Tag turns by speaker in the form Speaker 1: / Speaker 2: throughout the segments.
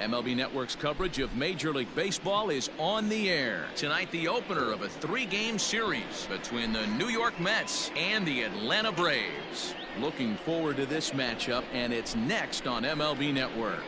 Speaker 1: MLB Network's coverage of Major League Baseball is on the air. Tonight, the opener of a 3-game series between the New York Mets and the Atlanta Braves. Looking forward to this matchup, and it's next on MLB Network.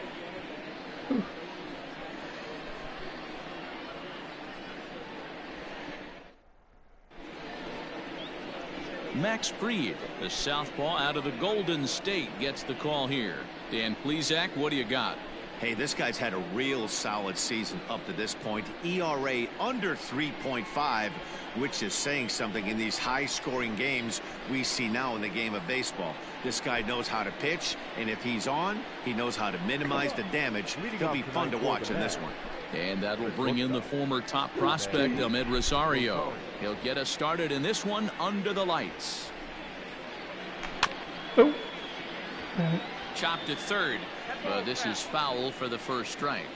Speaker 1: Max Fried, the southpaw out of the Golden State, gets the call here. Dan Plesac, what do you got?
Speaker 2: Hey, this guy's had a real solid season up to this point. ERA under 3.5, which is saying something in these high-scoring games we see now in the game of baseball. This guy knows how to pitch, and if he's on, he knows how to minimize the damage. He'll be fun to watch in this one.
Speaker 1: And that'll bring in the former top prospect, Amed Rosario. He'll get us started in this one under the lights.
Speaker 3: Oh.
Speaker 1: Chopped at third. This is foul for the first strike.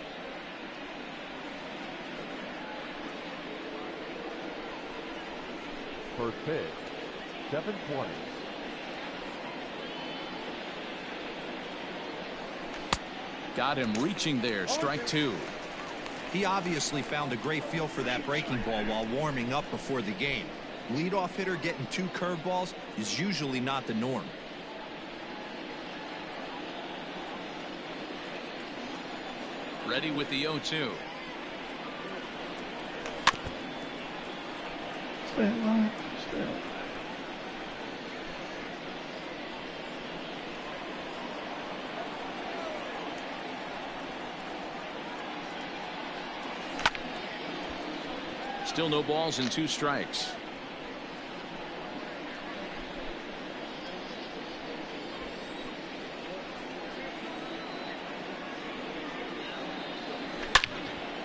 Speaker 4: First pitch, 7:20.
Speaker 1: Got him reaching there. Strike two.
Speaker 5: He obviously found a great feel for that breaking ball while warming up before the game. Leadoff hitter getting 2 curveballs is usually not the norm.
Speaker 1: Ready with the 0-2.
Speaker 3: Stay alive. Stay alive.
Speaker 1: Still no balls and 2 strikes.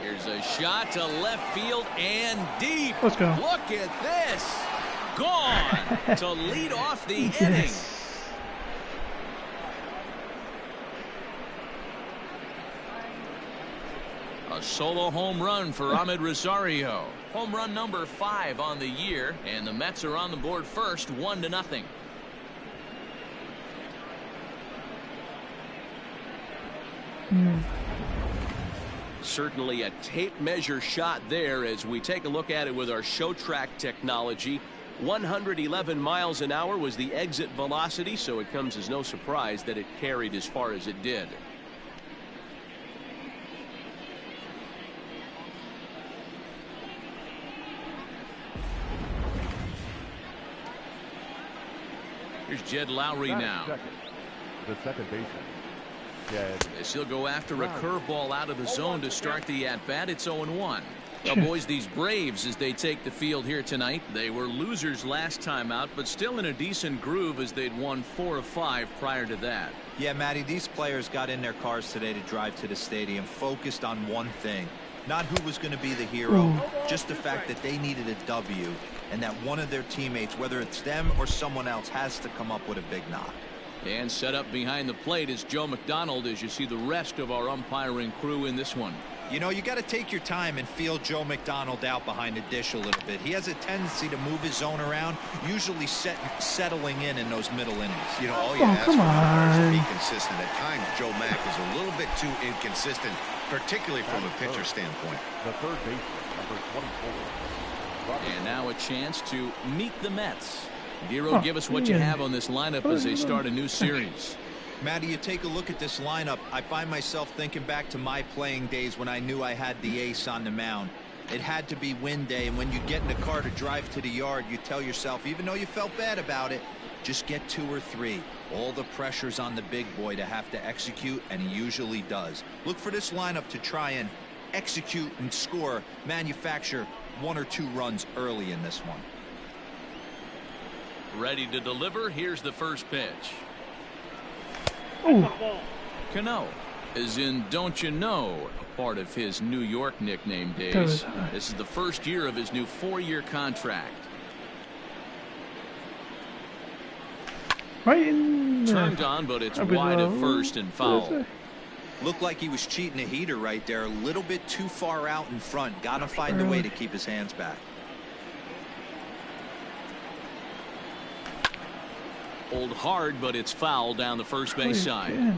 Speaker 1: Here's a shot to left field and deep.
Speaker 3: Let's go.
Speaker 1: Look at this. Gone to lead off the inning. A solo home run for Amed Rosario. Home run number 5 on the year, and the Mets are on the board first, 1-0. Certainly a tape measure shot there as we take a look at it with our show track technology. 111 miles an hour was the exit velocity, so it comes as no surprise that it carried as far as it did. Here's Jed Lowry now.
Speaker 4: The second baseman, Jed.
Speaker 1: He'll go after a curveball out of the zone to start the at-bat. It's 0-1. Now, boys, these Braves, as they take the field here tonight, they were losers last time out, but still in a decent groove as they'd won 4 of 5 prior to that.
Speaker 5: Yeah, Matty, these players got in their cars today to drive to the stadium, focused on one thing. Not who was going to be the hero, just the fact that they needed a W, and that one of their teammates, whether it's them or someone else, has to come up with a big knock.
Speaker 1: And set up behind the plate is Joe McDonald as you see the rest of our umpiring crew in this one.
Speaker 5: You know, you got to take your time and feel Joe McDonald out behind the dish a little bit. He has a tendency to move his zone around, usually settling in those middle innings.
Speaker 2: You know, all you ask for is to be consistent. At times, Joe Mack is a little bit too inconsistent, particularly from a pitcher standpoint.
Speaker 4: The third baseman, number 24.
Speaker 1: And now a chance to meet the Mets. Dero, give us what you have on this lineup as they start a new series.
Speaker 5: Matty, you take a look at this lineup. I find myself thinking back to my playing days when I knew I had the ace on the mound. It had to be win day, and when you get in the car to drive to the yard, you tell yourself, even though you felt bad about it, just get 2 or 3. All the pressure's on the big boy to have to execute, and he usually does. Look for this lineup to try and execute and score, manufacture 1 or 2 runs early in this one.
Speaker 1: Ready to deliver. Here's the first pitch. Cano, as in don't you know, a part of his New York nickname days. This is the first year of his new 4-year contract. Turned on, but it's wide at first and foul.
Speaker 5: Looked like he was cheating a heater right there, a little bit too far out in front. Got to find a way to keep his hands back.
Speaker 1: Pulled hard, but it's foul down the first base side.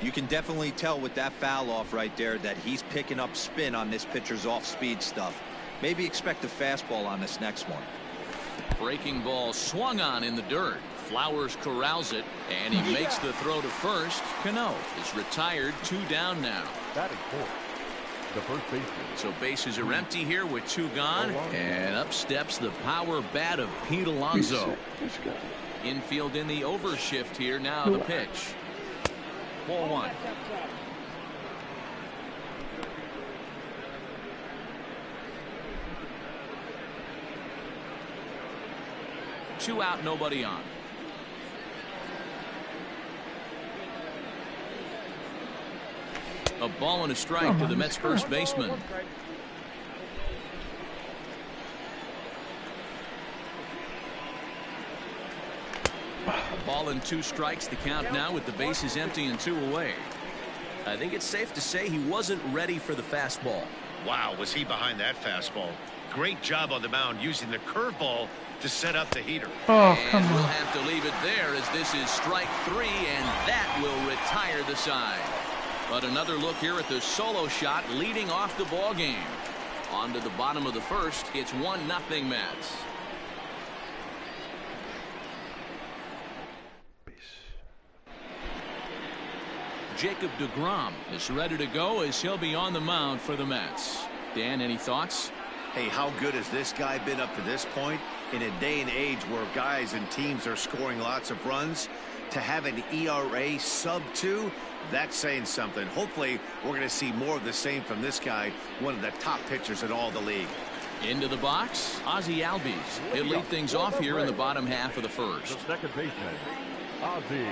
Speaker 5: You can definitely tell with that foul off right there that he's picking up spin on this pitcher's off-speed stuff. Maybe expect a fastball on this next one.
Speaker 1: Breaking ball swung on in the dirt. Flowers corrals it, and he makes the throw to first. Cano is retired, 2 down now.
Speaker 4: Batting fourth, the first baseman.
Speaker 1: So bases are empty here with 2 gone, and up steps the power bat of Pete Alonso. Infield in the overshift here. Now the pitch. Ball 1. Two out, nobody on. A ball and a strike to the Mets first baseman. Ball and 2 strikes, the count now with the bases empty and 2 away. I think it's safe to say he wasn't ready for the fastball.
Speaker 2: Wow, was he behind that fastball. Great job on the mound using the curveball to set up the heater.
Speaker 3: Oh, come
Speaker 1: and we'll
Speaker 3: on.
Speaker 1: have to leave it there as this is strike 3, and that will retire the side. But another look here at the solo shot leading off the ball game. On to the bottom of the first. It's 1-0 Mets. Jacob deGrom is ready to go as he'll be on the mound for the Mets. Dan, any thoughts?
Speaker 2: Hey, how good has this guy been up to this point? In a day and age where guys and teams are scoring lots of runs, to have an ERA sub-2, that's saying something. Hopefully, we're going to see more of the same from this guy, one of the top pitchers in all the league.
Speaker 1: Into the box, Ozzie Albies. He'll lead things off here in the bottom half of the first.
Speaker 4: The second baseman, Ozzie.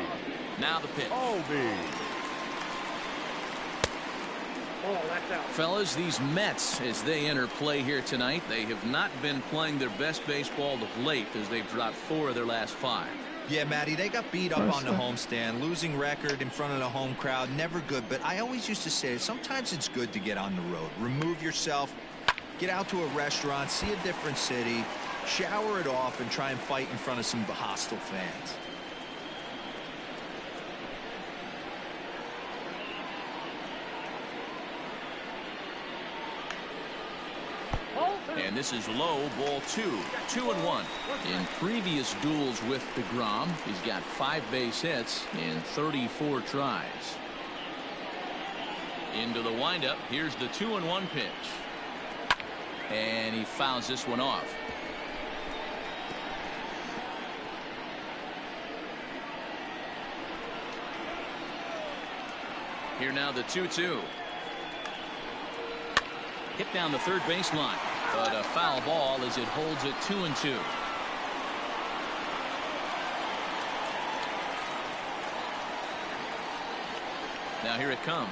Speaker 1: Now the pitch.
Speaker 4: Albies.
Speaker 1: Fellas, these Mets, as they enter play here tonight, they have not been playing their best baseball of late as they've dropped 4 of their last 5.
Speaker 5: Yeah, Matty, they got beat up on the homestand. Losing record in front of the home crowd, never good. But I always used to say sometimes it's good to get on the road. Remove yourself, get out to a restaurant, see a different city, shower it off, and try and fight in front of some hostile fans.
Speaker 1: And this is low, ball 2. 2-1. In previous duels with deGrom, he's got 5 base hits in 34 tries. Into the windup. Here's the 2-1 pitch. And he fouls this one off. Here now the 2-2. Hit down the third baseline. But a foul ball as it holds it 2-2. Now here it comes.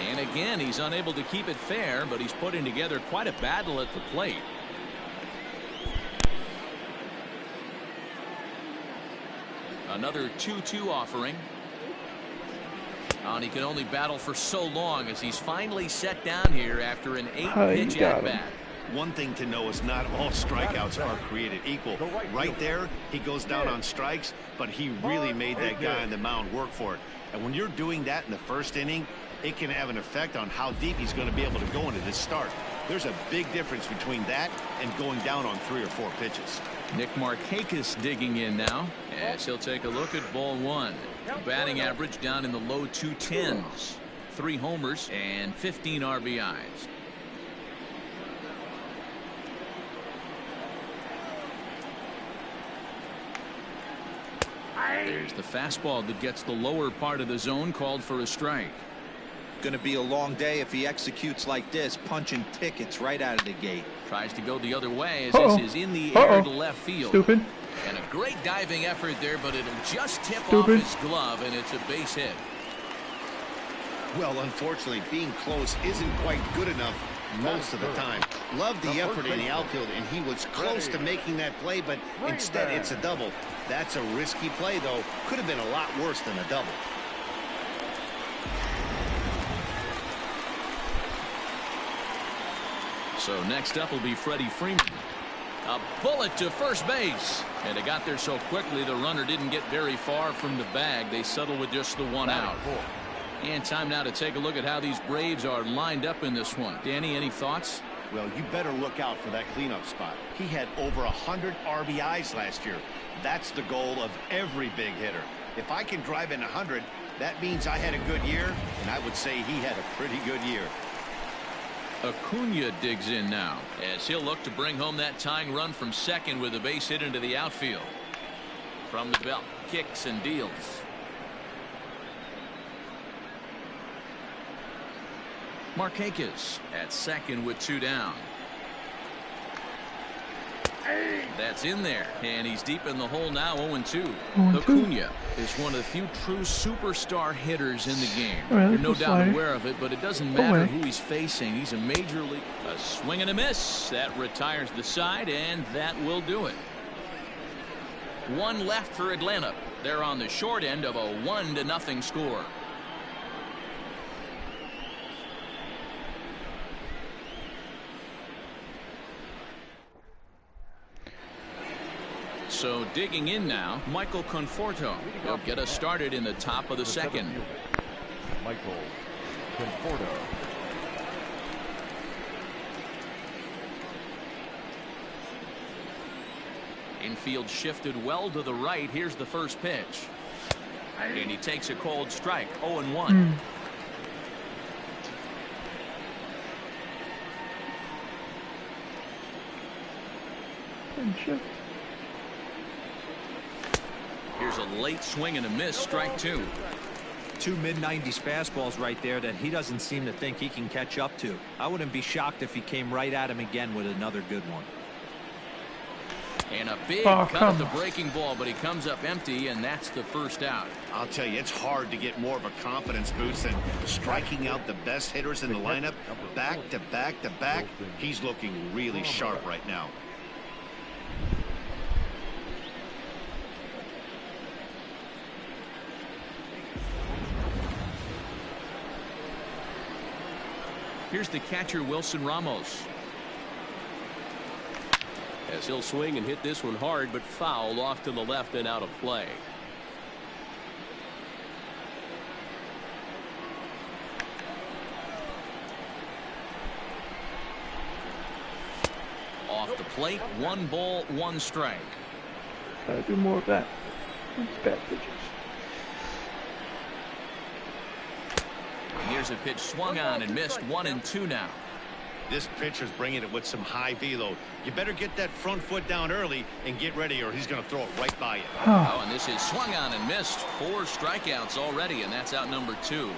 Speaker 1: And again, he's unable to keep it fair, but he's putting together quite a battle at the plate. Another 2-2 offering. And he can only battle for so long as he's finally set down here after an 8-pitch at-bat.
Speaker 2: One thing to know is not all strikeouts are created equal. Right there, he goes down on strikes, but he really made that guy on the mound work for it. And when you're doing that in the first inning, it can have an effect on how deep he's going to be able to go into this start. There's a big difference between that and going down on 3 or 4 pitches.
Speaker 1: Nick Markakis digging in now as he'll take a look at ball 1. Batting average down in the low 210s. 3 homers and 15 RBIs. There's the fastball that gets the lower part of the zone, called for a strike.
Speaker 5: Going to be a long day if he executes like this, punching tickets right out of the gate.
Speaker 1: Tries to go the other way as this is in the air to left field.
Speaker 3: Stupid.
Speaker 1: And a great diving effort there, but it'll just tip off his glove, and it's a base hit.
Speaker 2: Well, unfortunately, being close isn't quite good enough most of the time. Love the effort in the outfield, and he was close to making that play, but instead it's a double. That's a risky play, though. Could have been a lot worse than a double.
Speaker 1: So next up will be Freddie Freeman. A bullet to first base. And it got there so quickly the runner didn't get very far from the bag. They settled with just the one out. And time now to take a look at how these Braves are lined up in this one. Danny, any thoughts?
Speaker 2: Well, you better look out for that cleanup spot. He had over 100 RBIs last year. That's the goal of every big hitter. If I can drive in 100, that means I had a good year, and I would say he had a pretty good year.
Speaker 1: Acuna digs in now as he'll look to bring home that tying run from second with a base hit into the outfield. From the belt, kicks and deals. Markakis at second with 2 down. That's in there, and he's deep in the hole now. 0-2. Acuna is one of the few true superstar hitters in the game. You're no doubt aware of it, but it doesn't matter who he's facing. He's a major league. A swing and a miss. That retires the side, and that will do it. One left for Atlanta. They're on the short end of a 1-0 score. So digging in now, Michael Conforto will get us started in the top of the second.
Speaker 4: Michael Conforto.
Speaker 1: Infield shifted well to the right. Here's the first pitch. And he takes a cold strike. 0-1. Here's a late swing and a miss. Strike 2.
Speaker 5: 2 mid-90s fastballs right there that he doesn't seem to think he can catch up to. I wouldn't be shocked if he came right at him again with another good one.
Speaker 1: And a big cut at the breaking ball, but he comes up empty, and that's the first out.
Speaker 2: I'll tell you, it's hard to get more of a confidence boost than striking out the best hitters in the lineup back to back to back. He's looking really sharp right now.
Speaker 1: Here's the catcher, Wilson Ramos.
Speaker 6: As he'll swing and hit this one hard, but foul off to the left and out of play.
Speaker 1: Off the plate, 1 ball, 1 strike.
Speaker 3: Gotta do more of that. Bad pitches.
Speaker 1: Here's a pitch swung on and missed. 1-2 now.
Speaker 2: This pitcher's bringing it with some high velo. You better get that front foot down early and get ready, or he's going to throw it right by you.
Speaker 1: Oh, and this is swung on and missed. 4 strikeouts already, and that's out number 2.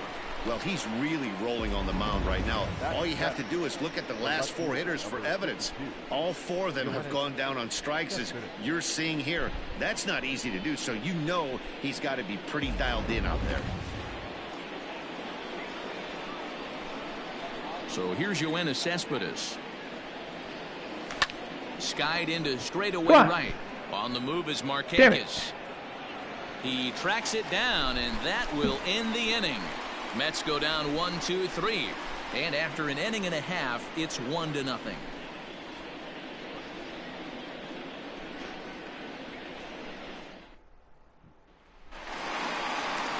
Speaker 2: Well, he's really rolling on the mound right now. All you have to do is look at the last 4 hitters for evidence. All 4 of them have gone down on strikes, as you're seeing here. That's not easy to do, so you know he's got to be pretty dialed in out there.
Speaker 1: So here's Yoenis Cespedes. Skied into straightaway right. On the move is Markakis. He tracks it down, and that will end the inning. Mets go down 1-2-3. And after an inning and a half, it's 1-0.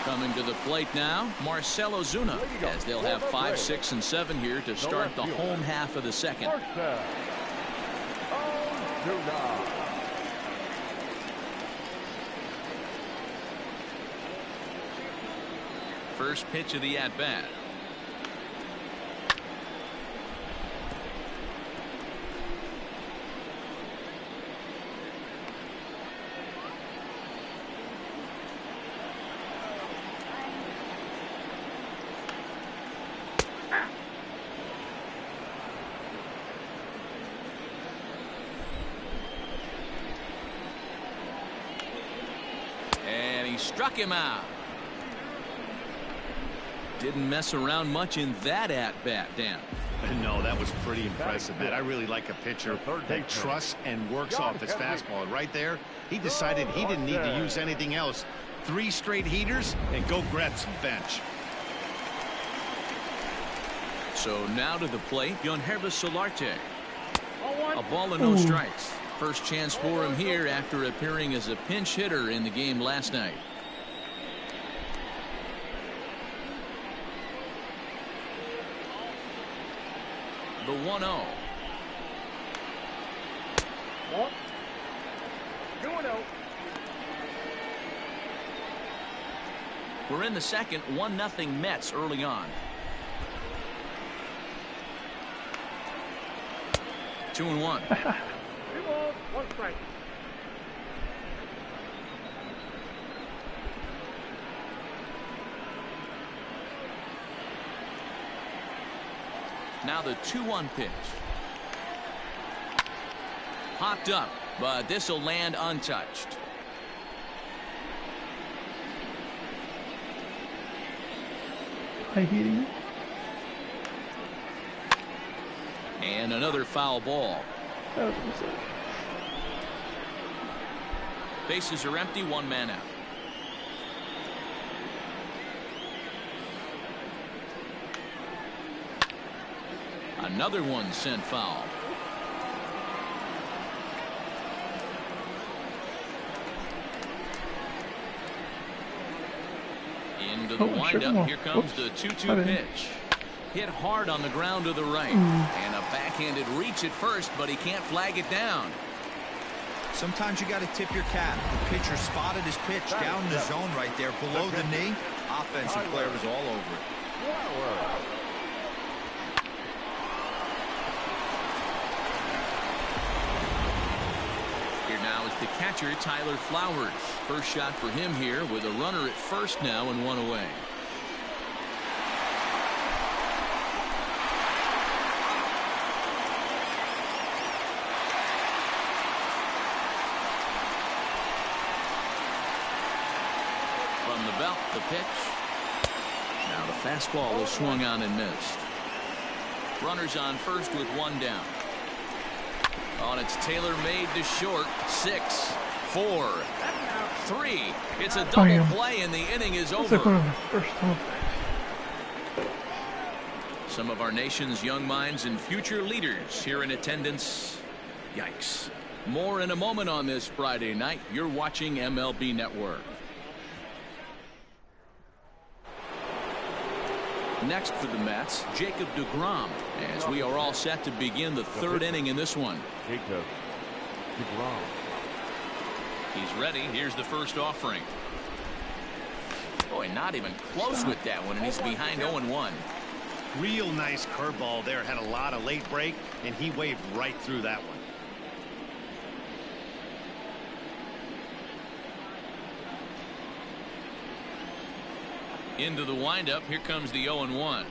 Speaker 1: Coming to the plate now, Marcell Ozuna, as they'll have 5, 6, and 7 here to start the home half of the second. First pitch of the at-bat. Struck him out. Didn't mess around much in that at-bat, Dan.
Speaker 2: No, that was pretty impressive, Matt. I really like a pitcher that trusts and works off his fastball. Right there, he decided he didn't need to use anything else. 3 straight heaters and go grab some bench.
Speaker 1: So now to the plate, Yonhervis Solarte. A ball and no strikes. First chance for him here after appearing as a pinch hitter in the game last night. The 1-0. We're in the second, 1-0 Mets early on. 2-1.
Speaker 3: 2 balls, 1 strike.
Speaker 1: Now the 2-1 pitch. Popped up, but this will land untouched.
Speaker 3: High heating.
Speaker 1: And another foul ball.
Speaker 3: That was a mistake.
Speaker 1: Bases are empty, 1 man out. Another one sent foul. Into the windup. Here comes the 2-2 pitch. Hit hard on the ground to the right. And a backhanded reach at first, but he can't flag it down.
Speaker 5: Sometimes you got to tip your cap. The pitcher spotted his pitch down in the zone right there below the knee. Offensive player was all over it.
Speaker 1: Here now is the catcher, Tyler Flowers. First shot for him here with a runner at first now and 1 away. From the belt, the pitch. Now the fastball is swung on and missed. Runners on first with 1 down. On its tailor-made to short. 6, 4, 3. It's a double play and the inning is over. Some of our nation's young minds and future leaders here in attendance. Yikes. More in a moment on this Friday night. You're watching MLB Network. Next for the Mets, Jacob deGrom, as we are all set to begin the 3rd inning in this one.
Speaker 4: Jacob deGrom.
Speaker 1: He's ready. Here's the first offering. Boy, not even close with that one, and he's behind 0-1.
Speaker 2: Real nice curveball there. Had a lot of late break, and he waved right through that one.
Speaker 1: Into the windup. Here comes the 0-1.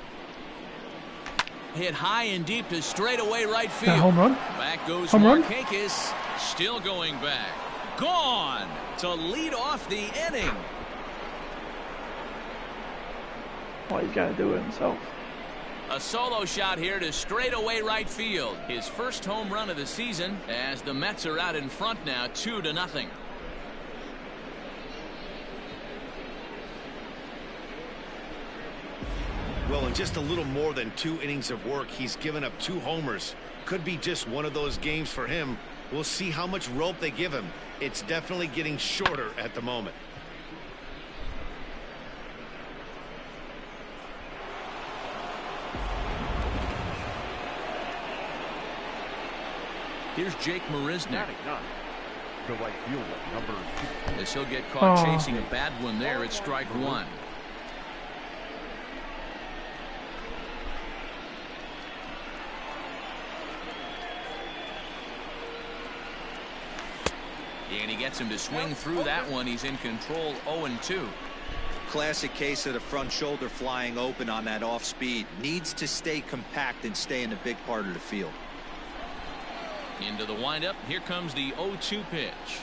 Speaker 1: Hit high and deep to straightaway right field.
Speaker 3: Home run.
Speaker 1: Back goes
Speaker 3: Home run.
Speaker 1: Markakis. Still going back. Gone to lead off the inning.
Speaker 3: Well, he's got to do it himself.
Speaker 1: A solo shot here to straightaway right field. His first home run of the season as the Mets are out in front now 2-0.
Speaker 2: Well, in just a little more than 2 innings of work, he's given up 2 homers. Could be just one of those games for him. We'll see how much rope they give him. It's definitely getting shorter at the moment.
Speaker 1: Here's Jake Marisnick.
Speaker 4: The right fielder, number 2.
Speaker 1: As he'll get caught chasing a bad one there at strike 1. And he gets him to swing through that one. He's in control. 0-2.
Speaker 5: Classic case of the front shoulder flying open on that off speed. Needs to stay compact and stay in a big part of the field.
Speaker 1: Into the windup. Here comes the 0-2 pitch.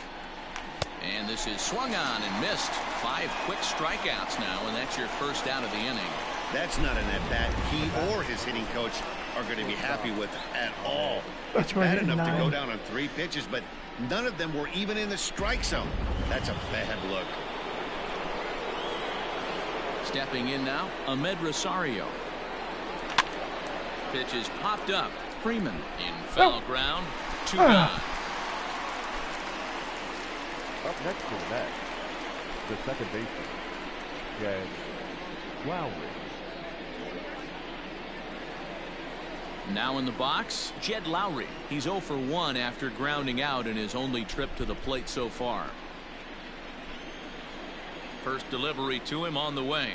Speaker 1: And this is swung on and missed. 5 quick strikeouts now, and that's your first out of the inning.
Speaker 2: That's not an at-bat he or his hitting coach are going to be happy with at all. It's bad enough to go down on 3 pitches, but none of them were even in the strike zone. That's a bad look.
Speaker 1: Stepping in now, Ahmed Rosario. Pitch is popped up. Freeman in foul ground. 2 gone.
Speaker 4: Up next to the net, the second baseman, Jed Lowry.
Speaker 1: Now in the box, Jed Lowry. He's 0 for 1 after grounding out in his only trip to the plate so far. First delivery to him on the way.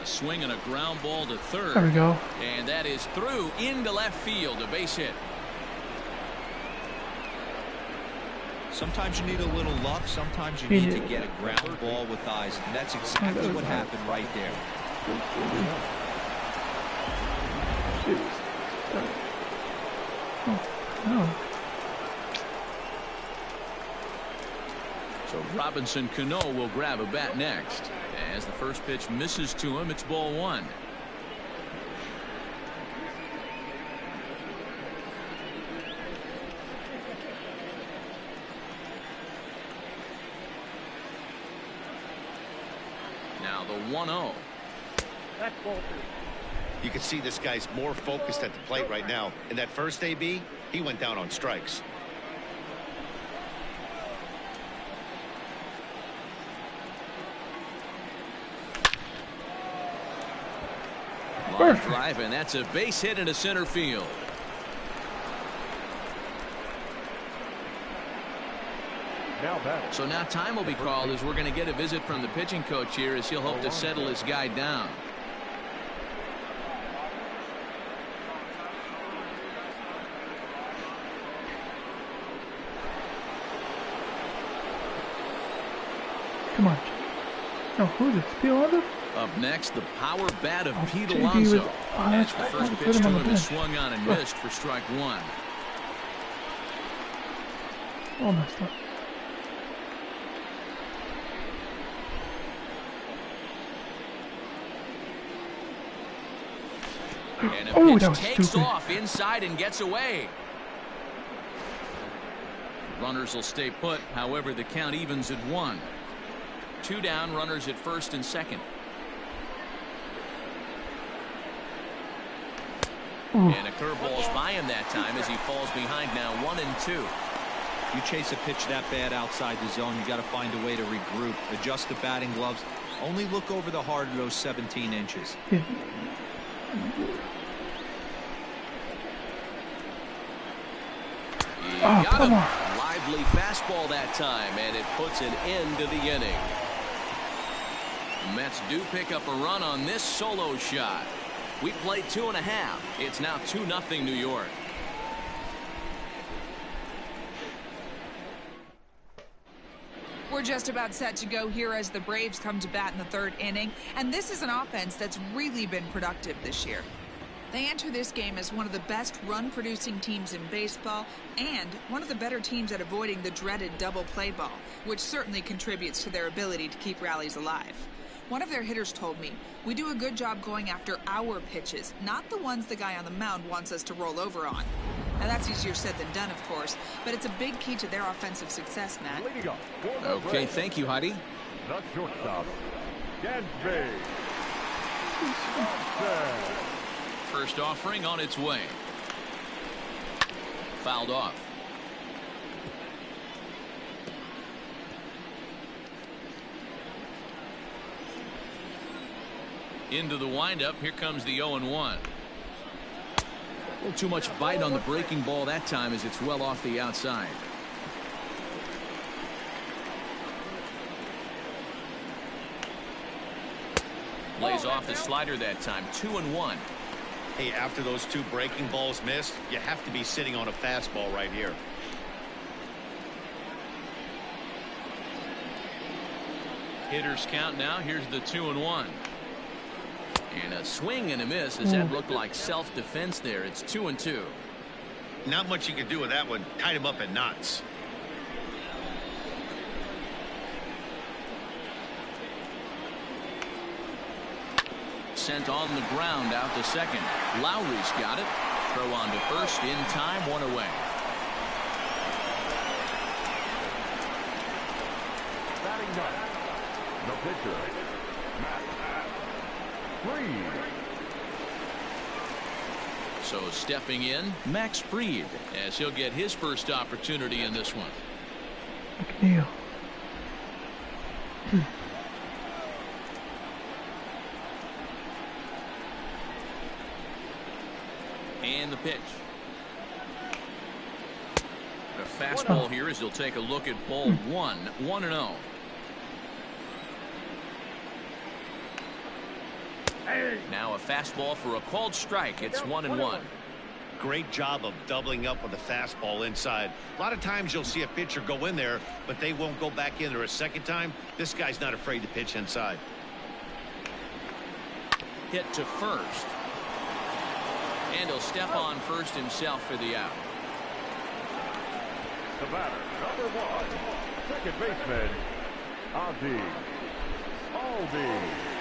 Speaker 1: A swing and a ground ball to third.
Speaker 3: There we go.
Speaker 1: And that is through into left field. A base hit.
Speaker 5: Sometimes you need a little luck. Sometimes you need to get a ground ball with eyes. And that's exactly what happened right there.
Speaker 3: No.
Speaker 1: So Robinson Cano will grab a bat next. As the first pitch misses to him, it's ball 1. Now the 1-0.
Speaker 4: That's ball 2.
Speaker 2: You can see this guy's more focused at the plate right now. In that first AB, he went down on strikes.
Speaker 1: Line drive, and that's a base hit into center field. So now time will be called as we're going to get a visit from the pitching coach here as he'll hope to settle his guy down.
Speaker 3: Come on. No, who is it? Pete Alonso?
Speaker 1: Up next, the power bat of Pete
Speaker 3: JD
Speaker 1: Alonso.
Speaker 3: was-
Speaker 1: That's the
Speaker 3: right.
Speaker 1: first
Speaker 3: Put
Speaker 1: pitch
Speaker 3: him
Speaker 1: to
Speaker 3: on the
Speaker 1: him is
Speaker 3: bench.
Speaker 1: swung on and missed for strike 1.
Speaker 3: All messed up.
Speaker 1: And a
Speaker 3: Oh,
Speaker 1: pitch
Speaker 3: that was
Speaker 1: takes
Speaker 3: stupid.
Speaker 1: off inside and gets away. Runners will stay put. However, the count evens at 1. 2 down, runners at first and second.
Speaker 3: Ooh.
Speaker 1: And a curveball's by him that time as he falls behind now 1-2.
Speaker 5: You chase a pitch that bad outside the zone, you got to find a way to regroup, adjust the batting gloves. Only look over the heart of those 17 inches.
Speaker 3: Yeah.
Speaker 1: He
Speaker 3: Oh,
Speaker 1: got
Speaker 3: come
Speaker 1: him.
Speaker 3: on.
Speaker 1: Lively fastball that time, and it puts an end to the inning. The Mets do pick up a run on this solo shot. We played 2.5. It's now 2-0 New York.
Speaker 7: We're just about set to go here as the Braves come to bat in the 3rd inning, and this is an offense that's really been productive this year. They enter this game as one of the best run-producing teams in baseball and one of the better teams at avoiding the dreaded double play ball, which certainly contributes to their ability to keep rallies alive. One of their hitters told me, "We do a good job going after our pitches, not the ones the guy on the mound wants us to roll over on." Now that's easier said than done, of course, but it's a big key to their offensive success, Matt.
Speaker 4: Leading up for the
Speaker 1: Okay,
Speaker 4: Braves,
Speaker 1: thank you, Heidi.
Speaker 4: the shortstop, Gansby.
Speaker 1: First offering on its way. Fouled off. Into the windup. Here comes the 0-1. A little too much bite on the breaking ball that time as it's well off the outside. Lays off the slider that time. 2-1.
Speaker 2: Hey, after those 2 breaking balls missed, you have to be sitting on a fastball right here.
Speaker 1: Hitters count now. Here's the 2-1. And a swing and a miss as that looked like self-defense there. It's 2-2.
Speaker 2: Not much you can do with that one. Tied him up in knots.
Speaker 1: sent on the ground out to second. Lowry's got it. Throw on to first in time, 1 away.
Speaker 4: Batting ninth, the pitcher, Freed.
Speaker 1: So stepping in, Max Fried, as he'll get his first opportunity in this one.
Speaker 3: McNeil.
Speaker 1: And the pitch. A fastball here as he'll take a look at ball 1, 1-0. Now a fastball for a called strike. It's 1-1.
Speaker 2: Great job of doubling up with the fastball inside. A lot of times you'll see a pitcher go in there, but they won't go back in there a second time. This guy's not afraid to pitch inside.
Speaker 1: Hit to first. And he'll step on first himself for the out.
Speaker 4: The batter, number 1, second baseman, Ozzie Albies.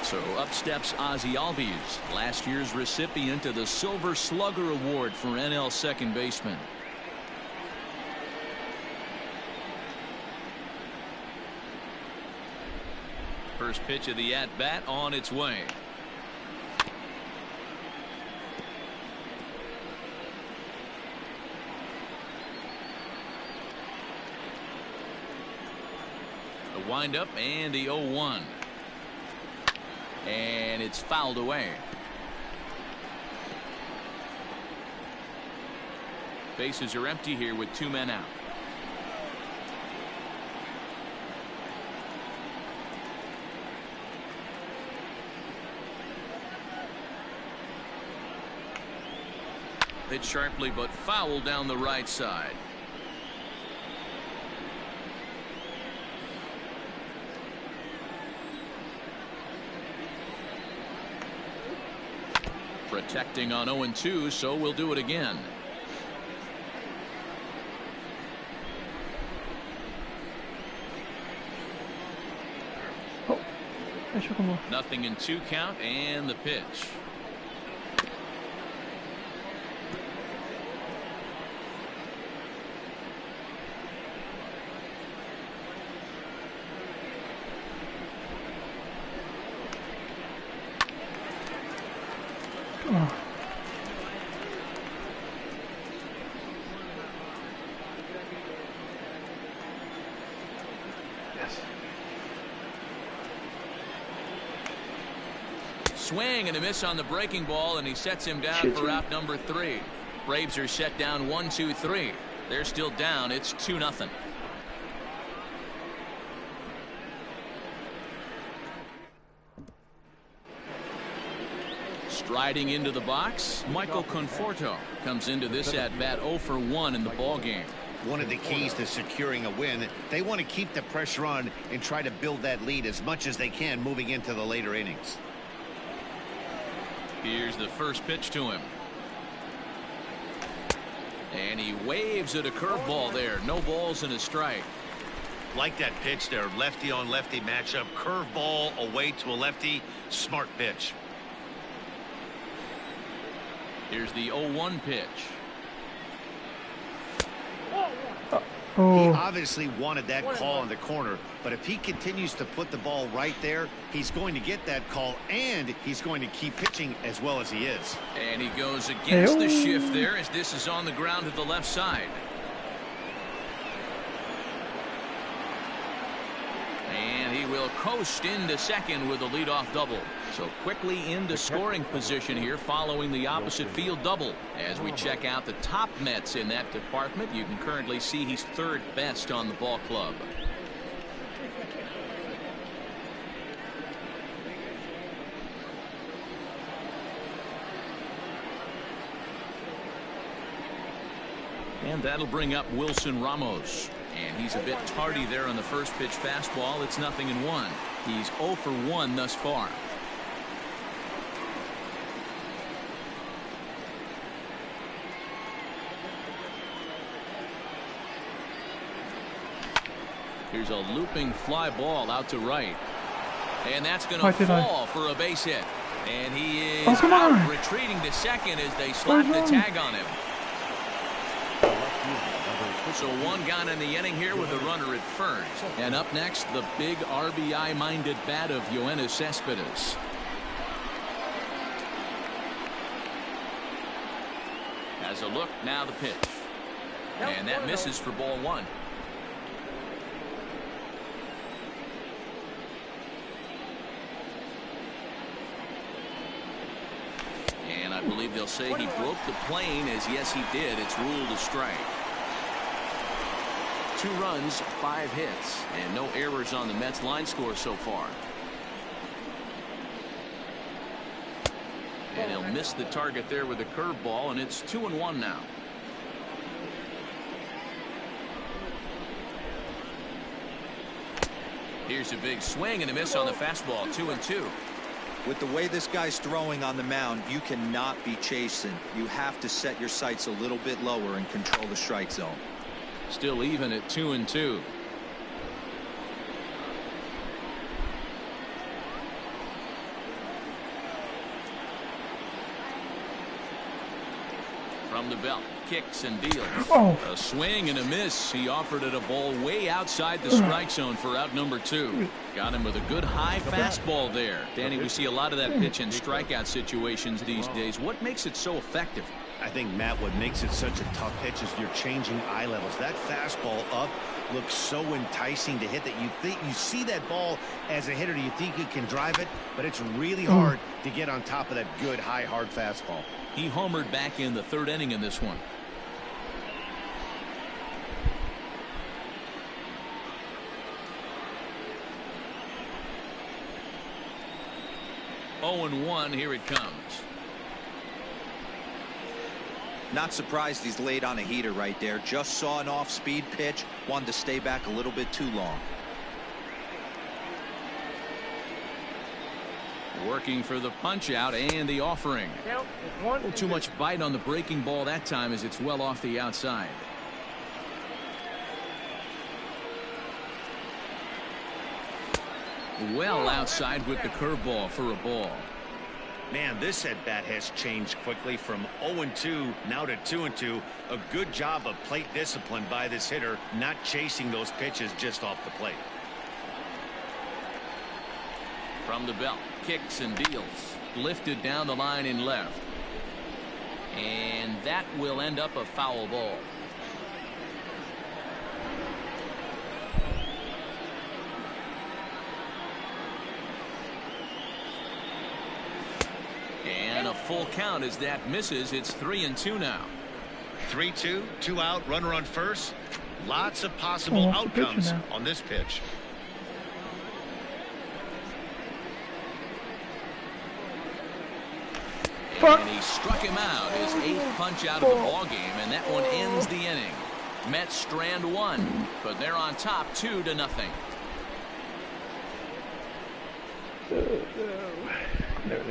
Speaker 1: So up steps Ozzie Albies, last year's recipient of the Silver Slugger Award for NL second baseman. First pitch of the at-bat on its way. The windup and the 0-1. And it's fouled away. Bases are empty here with 2 men out. Hit sharply but foul down the right side. Protecting on 0-2, so we'll do it again.
Speaker 3: Oh, I shook him off.
Speaker 1: Nothing in 2 count and the pitch.
Speaker 3: Oh. Yes.
Speaker 1: Swing and a miss on the breaking ball, and he sets him down
Speaker 3: Shit,
Speaker 1: for
Speaker 3: you.
Speaker 1: out number 3. Braves are set down 1-2-3. They're still down. It's 2-0. Striding into the box, Michael Conforto comes into this at-bat 0 for 1 in the ball game.
Speaker 2: One of the keys to securing a win, they want to keep the pressure on and try to build that lead as much as they can moving into the later innings.
Speaker 1: Here's the first pitch to him. And he waves at a curveball there. No balls and a strike.
Speaker 2: Like that pitch there, lefty on lefty matchup, curveball away to a lefty, smart pitch.
Speaker 1: Here's the 0-1 pitch.
Speaker 2: He
Speaker 3: Oh,
Speaker 2: obviously wanted that call in the corner, but if he continues to put the ball right there, he's going to get that call, and he's going to keep pitching as well as he is.
Speaker 1: And he goes against the
Speaker 3: Hey-oh.
Speaker 1: shift there as this is on the ground to the left side. And he will coast into second with a leadoff double. So quickly into scoring position here following the opposite field double. As we check out the top Mets in that department, you can currently see he's 3rd best on the ball club. And that'll bring up Wilson Ramos. And he's a bit tardy there on the first pitch fastball. It's 0-1. He's 0 for 1 thus far. Here's a looping fly ball out to right. And that's going
Speaker 3: Why
Speaker 1: to
Speaker 3: did I?
Speaker 1: fall for a base hit. And he is
Speaker 3: Oh, come
Speaker 1: out,
Speaker 3: on.
Speaker 1: retreating to second as they slap the tag on him. So one gone in the inning here with a runner at first. And up next, the big RBI-minded bat of Yoenis Cespedes. Has a look, now the pitch. And that misses for ball one. And I believe they'll say he broke the plane, as yes he did. It's ruled a strike. 2 runs, 5 hits, and no errors on the Mets line score so far. And he'll miss the target there with a curveball, and it's 2-1 now. Here's a big swing and a miss on the fastball. 2-2.
Speaker 5: With the way this guy's throwing on the mound, you cannot be chasing. You have to set your sights a little bit lower and control the strike zone.
Speaker 1: Still even at 2-2. From the belt, kicks and deals.
Speaker 3: Oh.
Speaker 1: A swing and a miss. He offered it a ball way outside the strike zone for out number 2. Got him with a good high fastball there. Danny, we see a lot of that pitch in strikeout situations these days. What makes it so effective?
Speaker 2: I think, Matt, what makes it such a tough pitch is you're changing eye levels. That fastball up looks so enticing to hit that you think you see that ball as a hitter. You think you can drive it, but it's really hard to get on top of that good high hard fastball.
Speaker 1: He homered back in the 3rd inning in this one. Oh, 0-1. Here it comes.
Speaker 5: Not surprised he's laid on a heater right there. Just saw an off-speed pitch. Wanted to stay back a little bit too long.
Speaker 1: Working for the punch out and the offering. A little too much bite on the breaking ball that time as it's well off the outside. Well outside with the curveball for a ball.
Speaker 2: Man, this at bat has changed quickly from 0-2 now to 2-2. A good job of plate discipline by this hitter, not chasing those pitches just off the plate.
Speaker 1: From the belt, kicks and deals. Lifted down the line in left. And that will end up a foul ball. And a full count as that misses. It's 3-2 now.
Speaker 2: 3-2, 2 out, runner on first. Lots of possible outcomes on this pitch.
Speaker 1: And he struck him out, his 8th punch out of the ballgame, and that one ends the inning. Mets strand 1, but they're on top 2-0.
Speaker 3: No.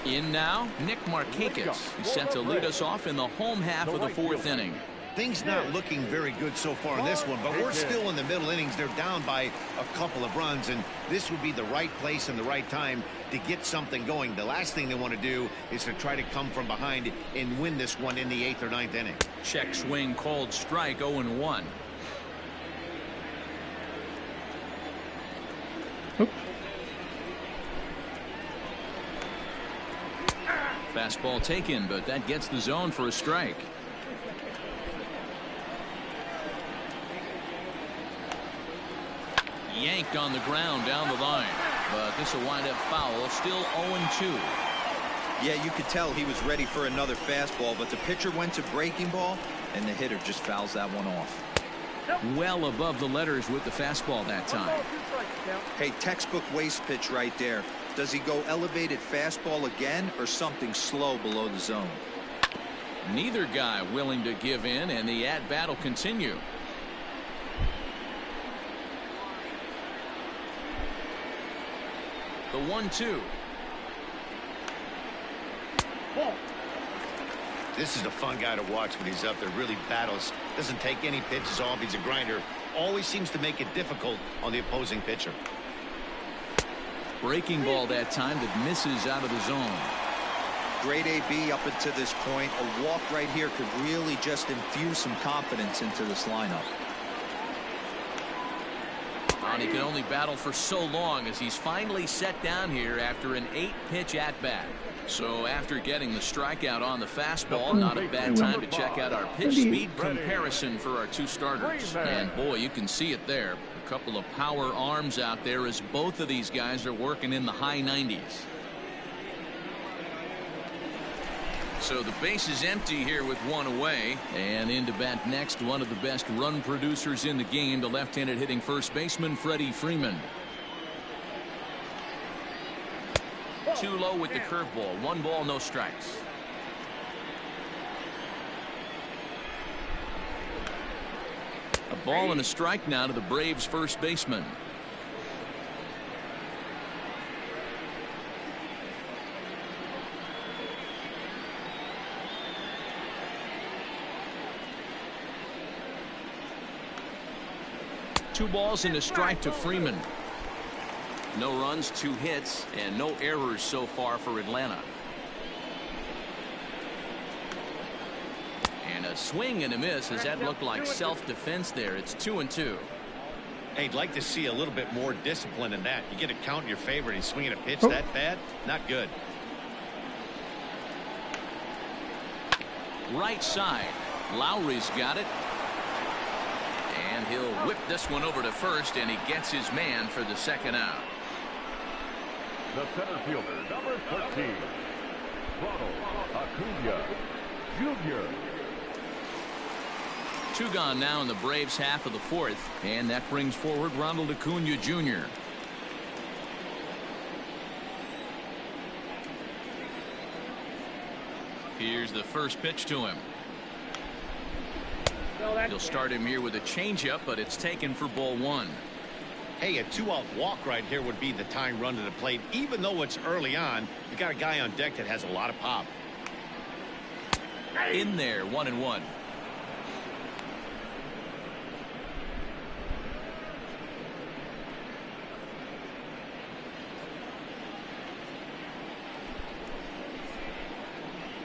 Speaker 1: In now, Nick Markakis. He's set to lead us off in the home half of the 4th inning.
Speaker 2: Things not looking very good so far in this one, but we're still in the middle innings. They're down by a couple of runs, and this would be the right place and the right time to get something going. The last thing they want to do is to try to come from behind and win this one in the 8th or 9th inning.
Speaker 1: Check swing called strike. 0-1.
Speaker 3: Oops.
Speaker 1: Fastball taken, but that gets the zone for a strike. Yanked on the ground down the line, but this will wind up foul. Still 0-2.
Speaker 5: Yeah, you could tell he was ready for another fastball, but the pitcher went to breaking ball and the hitter just fouls that one off.
Speaker 1: Well above the letters with the fastball that time.
Speaker 5: Hey, textbook waste pitch right there. Does he go elevated fastball again or something slow below the zone?
Speaker 1: Neither guy willing to give in, and the at-bat will continue. The 1-2.
Speaker 2: This is a fun guy to watch when he's up there. Really battles. Doesn't take any pitches off. He's a grinder. always seems to make it difficult on the opposing pitcher.
Speaker 1: Breaking ball that time that misses out of the zone.
Speaker 5: Great AB up until this point. A walk right here could really just infuse some confidence into this lineup.
Speaker 1: And he can only battle for so long as he's finally set down here after an 8-pitch at-bat. So after getting the strikeout on the fastball, not a bad time to check out our pitch speed comparison for our two starters. And boy, you can see it there. A couple of power arms out there as both of these guys are working in the high 90s. So the base is empty here with one away. And in to bat next, one of the best run producers in the game, the left-handed hitting first baseman, Freddie Freeman. Too low with the curveball. 1 ball, no strikes. A ball and a strike now to the Braves first baseman. Two balls and a strike to Freeman. No runs, 2 hits, and no errors so far for Atlanta. And a swing and a miss. As that looked like self-defense there. It's 2-2.
Speaker 2: Hey, I'd like to see a little bit more discipline in that. You get a count in your favor and he's swinging a pitch that bad. Not good.
Speaker 1: Right side. Lowry's got it. And he'll whip this one over to first, and he gets his man for the second out.
Speaker 4: The center fielder, number 13, Ronald Acuna Jr.
Speaker 1: 2 gone now in the Braves half of the 4th, and that brings forward Ronald Acuna Jr. Here's the first pitch to him. He'll start him here with a changeup, but it's taken for ball 1.
Speaker 2: Hey, a 2-out walk right here would be the tying run to the plate. Even though it's early on, you got a guy on deck that has a lot of pop.
Speaker 1: In there, 1-1.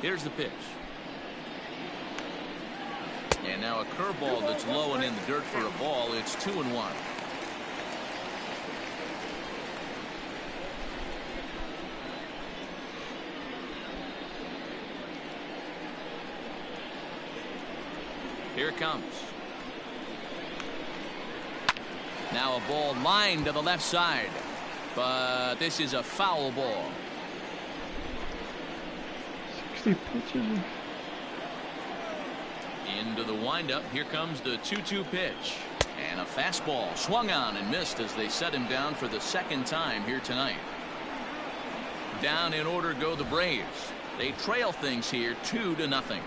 Speaker 1: Here's the pitch. And now a curveball that's low and in the dirt for a ball. It's 2-1. Here it comes. Now a ball lined to the left side, but this is a foul ball.
Speaker 3: 60 pitches.
Speaker 1: Into the windup. Here comes the 2-2 pitch. And a fastball swung on and missed as they set him down for the second time here tonight. Down in order go the Braves. They trail things here 2-0.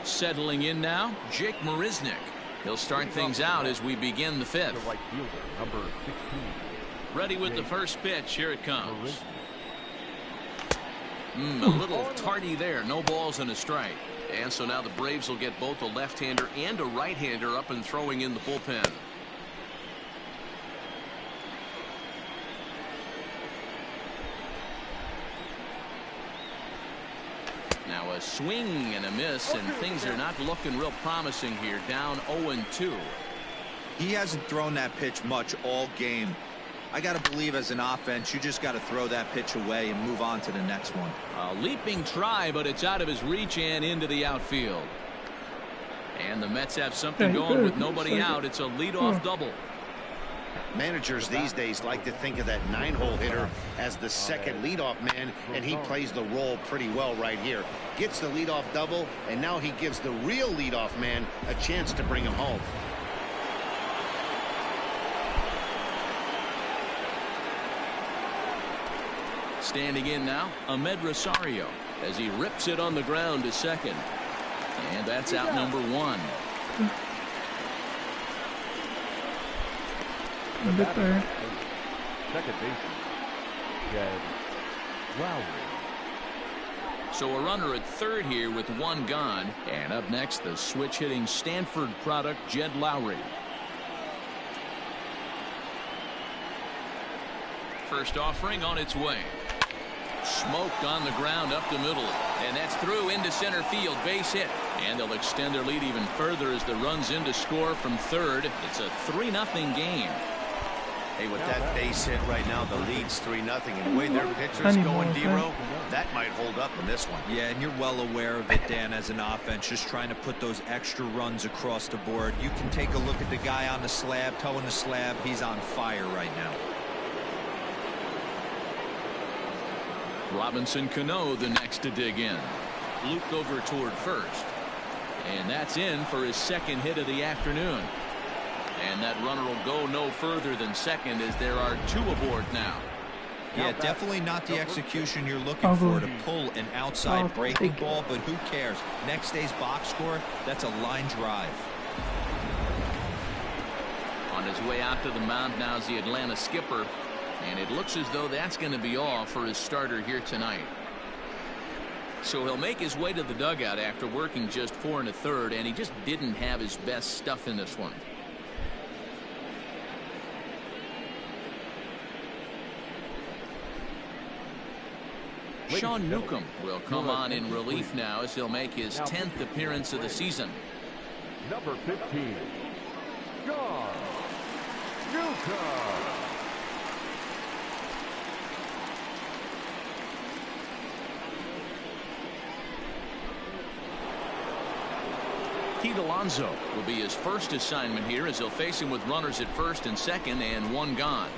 Speaker 1: Settling in now, Jake Marisnick. He'll start things out as we begin the 5th.
Speaker 4: The right fielder, number 16.
Speaker 1: Ready with the first pitch. Here it comes. A little tardy there. No balls and a strike. And so now the Braves will get both a left-hander and a right-hander up and throwing in the bullpen. Now a swing and a miss, and things are not looking real promising here. Down 0-2.
Speaker 5: He hasn't thrown that pitch much all game. I got to believe as an offense, you just got to throw that pitch away and move on to the next one.
Speaker 1: A leaping try, but it's out of his reach and into the outfield. And the Mets have something going with nobody out. It's a leadoff double.
Speaker 2: Managers these days like to think of that 9-hole hitter as the second leadoff man, and he plays the role pretty well right here. Gets the leadoff double, and now he gives the real leadoff man a chance to bring him home.
Speaker 1: Standing in now, Ahmed Rosario, as he rips it on the ground to second. And that's out number 1.
Speaker 3: In the third.
Speaker 4: Second baseman, Jed Lowry.
Speaker 1: So a runner at third here with one gone. And up next, the switch-hitting Stanford product, Jed Lowry. First offering on its way. Smoked on the ground up the middle. And that's through into center field. Base hit. And they'll extend their lead even further as the runs in to score from third. It's a 3-0 game.
Speaker 2: Hey, with that base hit right now, the lead's 3-0. And the way their pitcher's going, D-Row, that might hold up in this one.
Speaker 5: Yeah, and you're well aware of it, Dan, as an offense, just trying to put those extra runs across the board. You can take a look at the guy on the slab, towing the slab. He's on fire right now.
Speaker 1: Robinson Cano the next to dig in. Looped over toward first. And that's in for his second hit of the afternoon. And that runner will go no further than second as there are two aboard now.
Speaker 5: Yeah, definitely not the execution you're looking for to pull an outside breaking ball, but who cares? Next day's box score, that's a line drive.
Speaker 1: On his way out to the mound now is the Atlanta skipper. And it looks as though that's going to be all for his starter here tonight. So he'll make his way to the dugout after working just 4 1/3, and he just didn't have his best stuff in this one. Sean Newcomb will come on in relief now as he'll make his 10th appearance of the season.
Speaker 4: Number 15, Sean Newcomb.
Speaker 1: Pete Alonso will be his first assignment here as he'll face him with runners at first and second and one gone.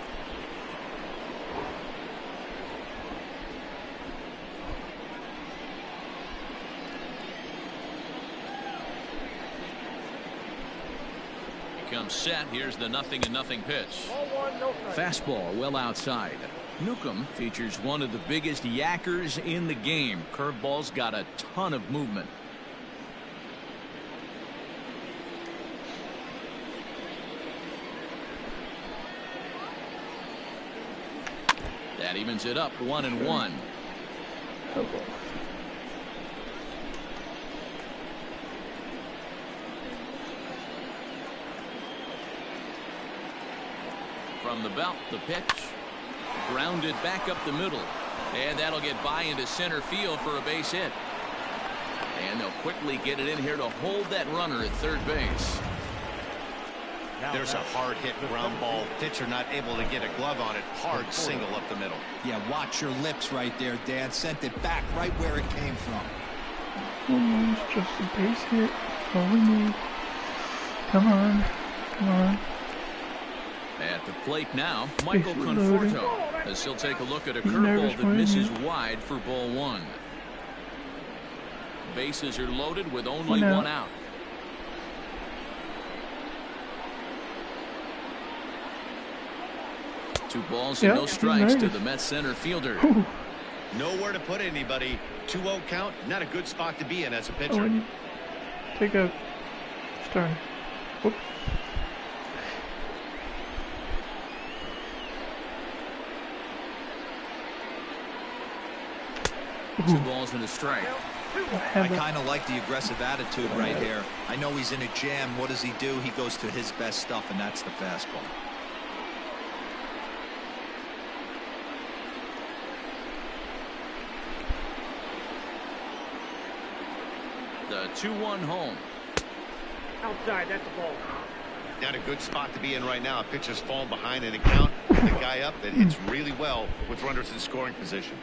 Speaker 1: He comes set. Here's the 0-0 pitch. Fastball well outside. Newcomb features one of the biggest yackers in the game. Curveball's got a ton of movement. That evens it up 1-1. From the belt, the pitch. Grounded back up the middle. And that'll get by into center field for a base hit. And they'll quickly get it in here to hold that runner at third base.
Speaker 2: There's a hard hit ground ball. Pitcher not able to get a glove on it. Hard single up the middle.
Speaker 5: Yeah, watch your lips right there, Dan. Sent it back right where it came from.
Speaker 3: Oh, it's just a base hit. All we need. Come on. Come on.
Speaker 1: At the plate now, Michael Conforto, as he'll take a look at a curveball that misses wide for ball one. Bases are loaded with only one out. Two balls and no strikes to the Mets center fielder.
Speaker 3: Ooh.
Speaker 2: Nowhere to put anybody. 2-0 count. Not a good spot to be in as a pitcher.
Speaker 3: Take a start. Whoops.
Speaker 1: Two balls and a strike.
Speaker 5: I kind of like the aggressive attitude right here. I know he's in a jam. What does he do? He goes to his best stuff, and that's the fastball.
Speaker 1: The 2-1 home.
Speaker 8: Outside, that's the ball.
Speaker 2: Not a good spot to be in right now. A pitcher's falling behind in a count. The guy up that hits really well with runners in scoring position.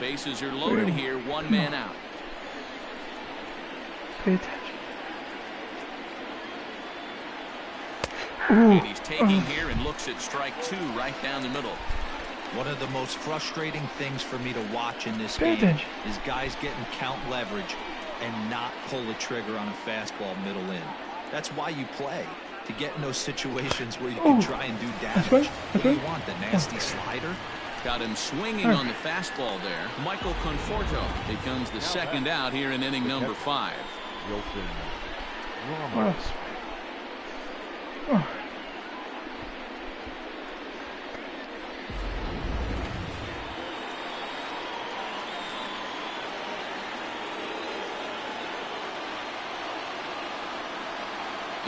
Speaker 1: Bases are loaded here. One man out.
Speaker 3: Pay attention.
Speaker 1: And he's taking here and looks at strike two right down the middle.
Speaker 5: One of the most frustrating things for me to watch in this game is guys getting count leverage and not pull the trigger on a fastball middle in. That's why you play, to get in those situations where you can try and do damage. What do you want, the nasty slider?
Speaker 1: Got him swinging on the fastball there. Michael Conforto becomes the second out here in inning number 5.
Speaker 4: Wilson
Speaker 3: What
Speaker 4: Ramos.
Speaker 3: else? Oh.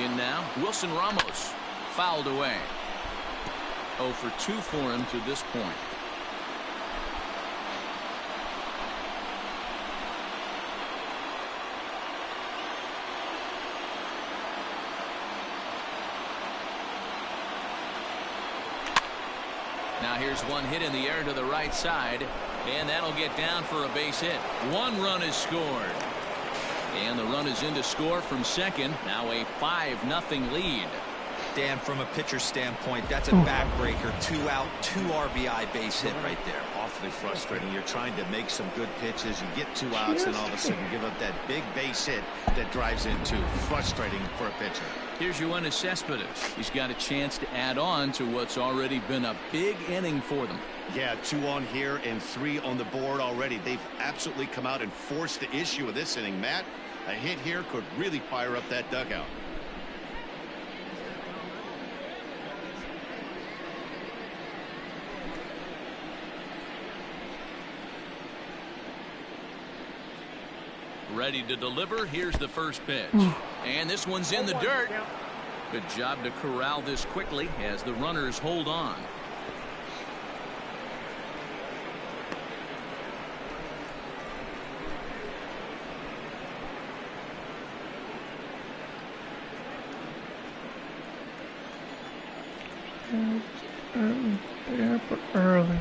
Speaker 1: In now, Wilson Ramos. Fouled away. 0 for 2 for him to this point. Now here's one hit in the air to the right side, and that'll get down for a base hit. 1 run is scored. And the run is in to score from second. Now a 5-0 lead.
Speaker 5: Dan, from a pitcher standpoint, that's a backbreaker. 2 out, 2 RBI base hit right there.
Speaker 2: Awfully frustrating. You're trying to make some good pitches. You get 2 outs, and all of a sudden you give up that big base hit that drives in 2. Frustrating for a pitcher.
Speaker 1: Here's Yoenis Cespedes. He's got a chance to add on to what's already been a big inning for them.
Speaker 2: Yeah, 2 on here and 3 on the board already. They've absolutely come out and forced the issue of this inning, Matt. A hit here could really fire up that dugout.
Speaker 1: Ready to deliver. Here's the first pitch. And this one's in the dirt. Good job to corral this quickly as the runners hold on.
Speaker 3: Early.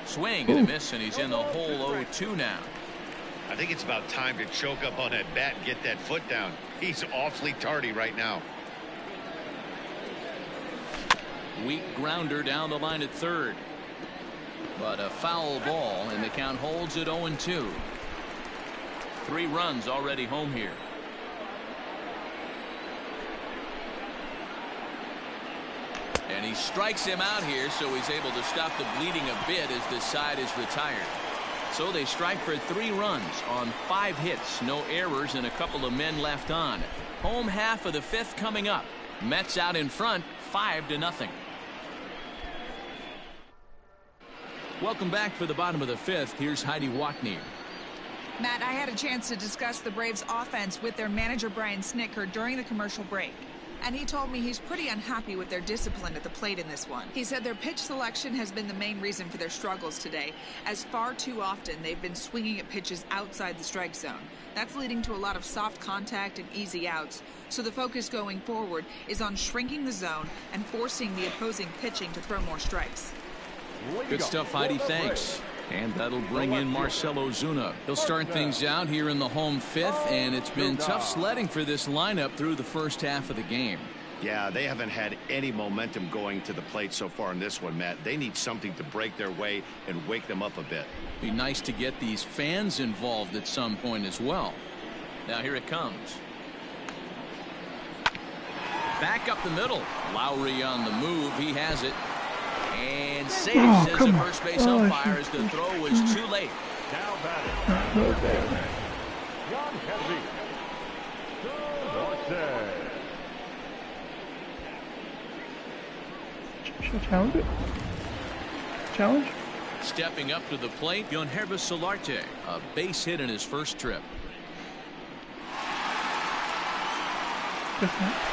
Speaker 1: Swing and a miss, and he's in the hole 0-2 now.
Speaker 2: I think it's about time to choke up on that bat and get that foot down. He's awfully tardy right now.
Speaker 1: Weak grounder down the line at third. But a foul ball, and the count holds at 0-2. 3 runs already home here. And he strikes him out here, so he's able to stop the bleeding a bit as this side is retired. So they strike for 3 runs on 5 hits, no errors, and a couple of men left on. Home half of the 5th coming up. Mets out in front, 5-0. Welcome back for the bottom of the 5th. Here's Heidi Watney.
Speaker 7: Matt, I had a chance to discuss the Braves offense with their manager Brian Snitker during the commercial break. And he told me he's pretty unhappy with their discipline at the plate in this one. He said their pitch selection has been the main reason for their struggles today, as far too often they've been swinging at pitches outside the strike zone. That's leading to a lot of soft contact and easy outs. So the focus going forward is on shrinking the zone and forcing the opposing pitching to throw more strikes.
Speaker 1: Good stuff, Heidi. Thanks. And that'll bring in Marcell Ozuna. He'll start things out here in the home 5th, and it's been tough sledding for this lineup through the first half of the game.
Speaker 2: Yeah, they haven't had any momentum going to the plate so far in this one, Matt. They need something to break their way and wake them up a bit.
Speaker 1: Be nice to get these fans involved at some point as well. Now here it comes. Back up the middle. Lowry on the move. He has it. And safe, says the first base umpire, as the throw was too late.
Speaker 4: Now batting. John Kennedy.
Speaker 3: Should I challenge it? Challenge?
Speaker 1: Stepping up to the plate, Yonhervis Solarte, a base hit in his first trip.
Speaker 3: Just that.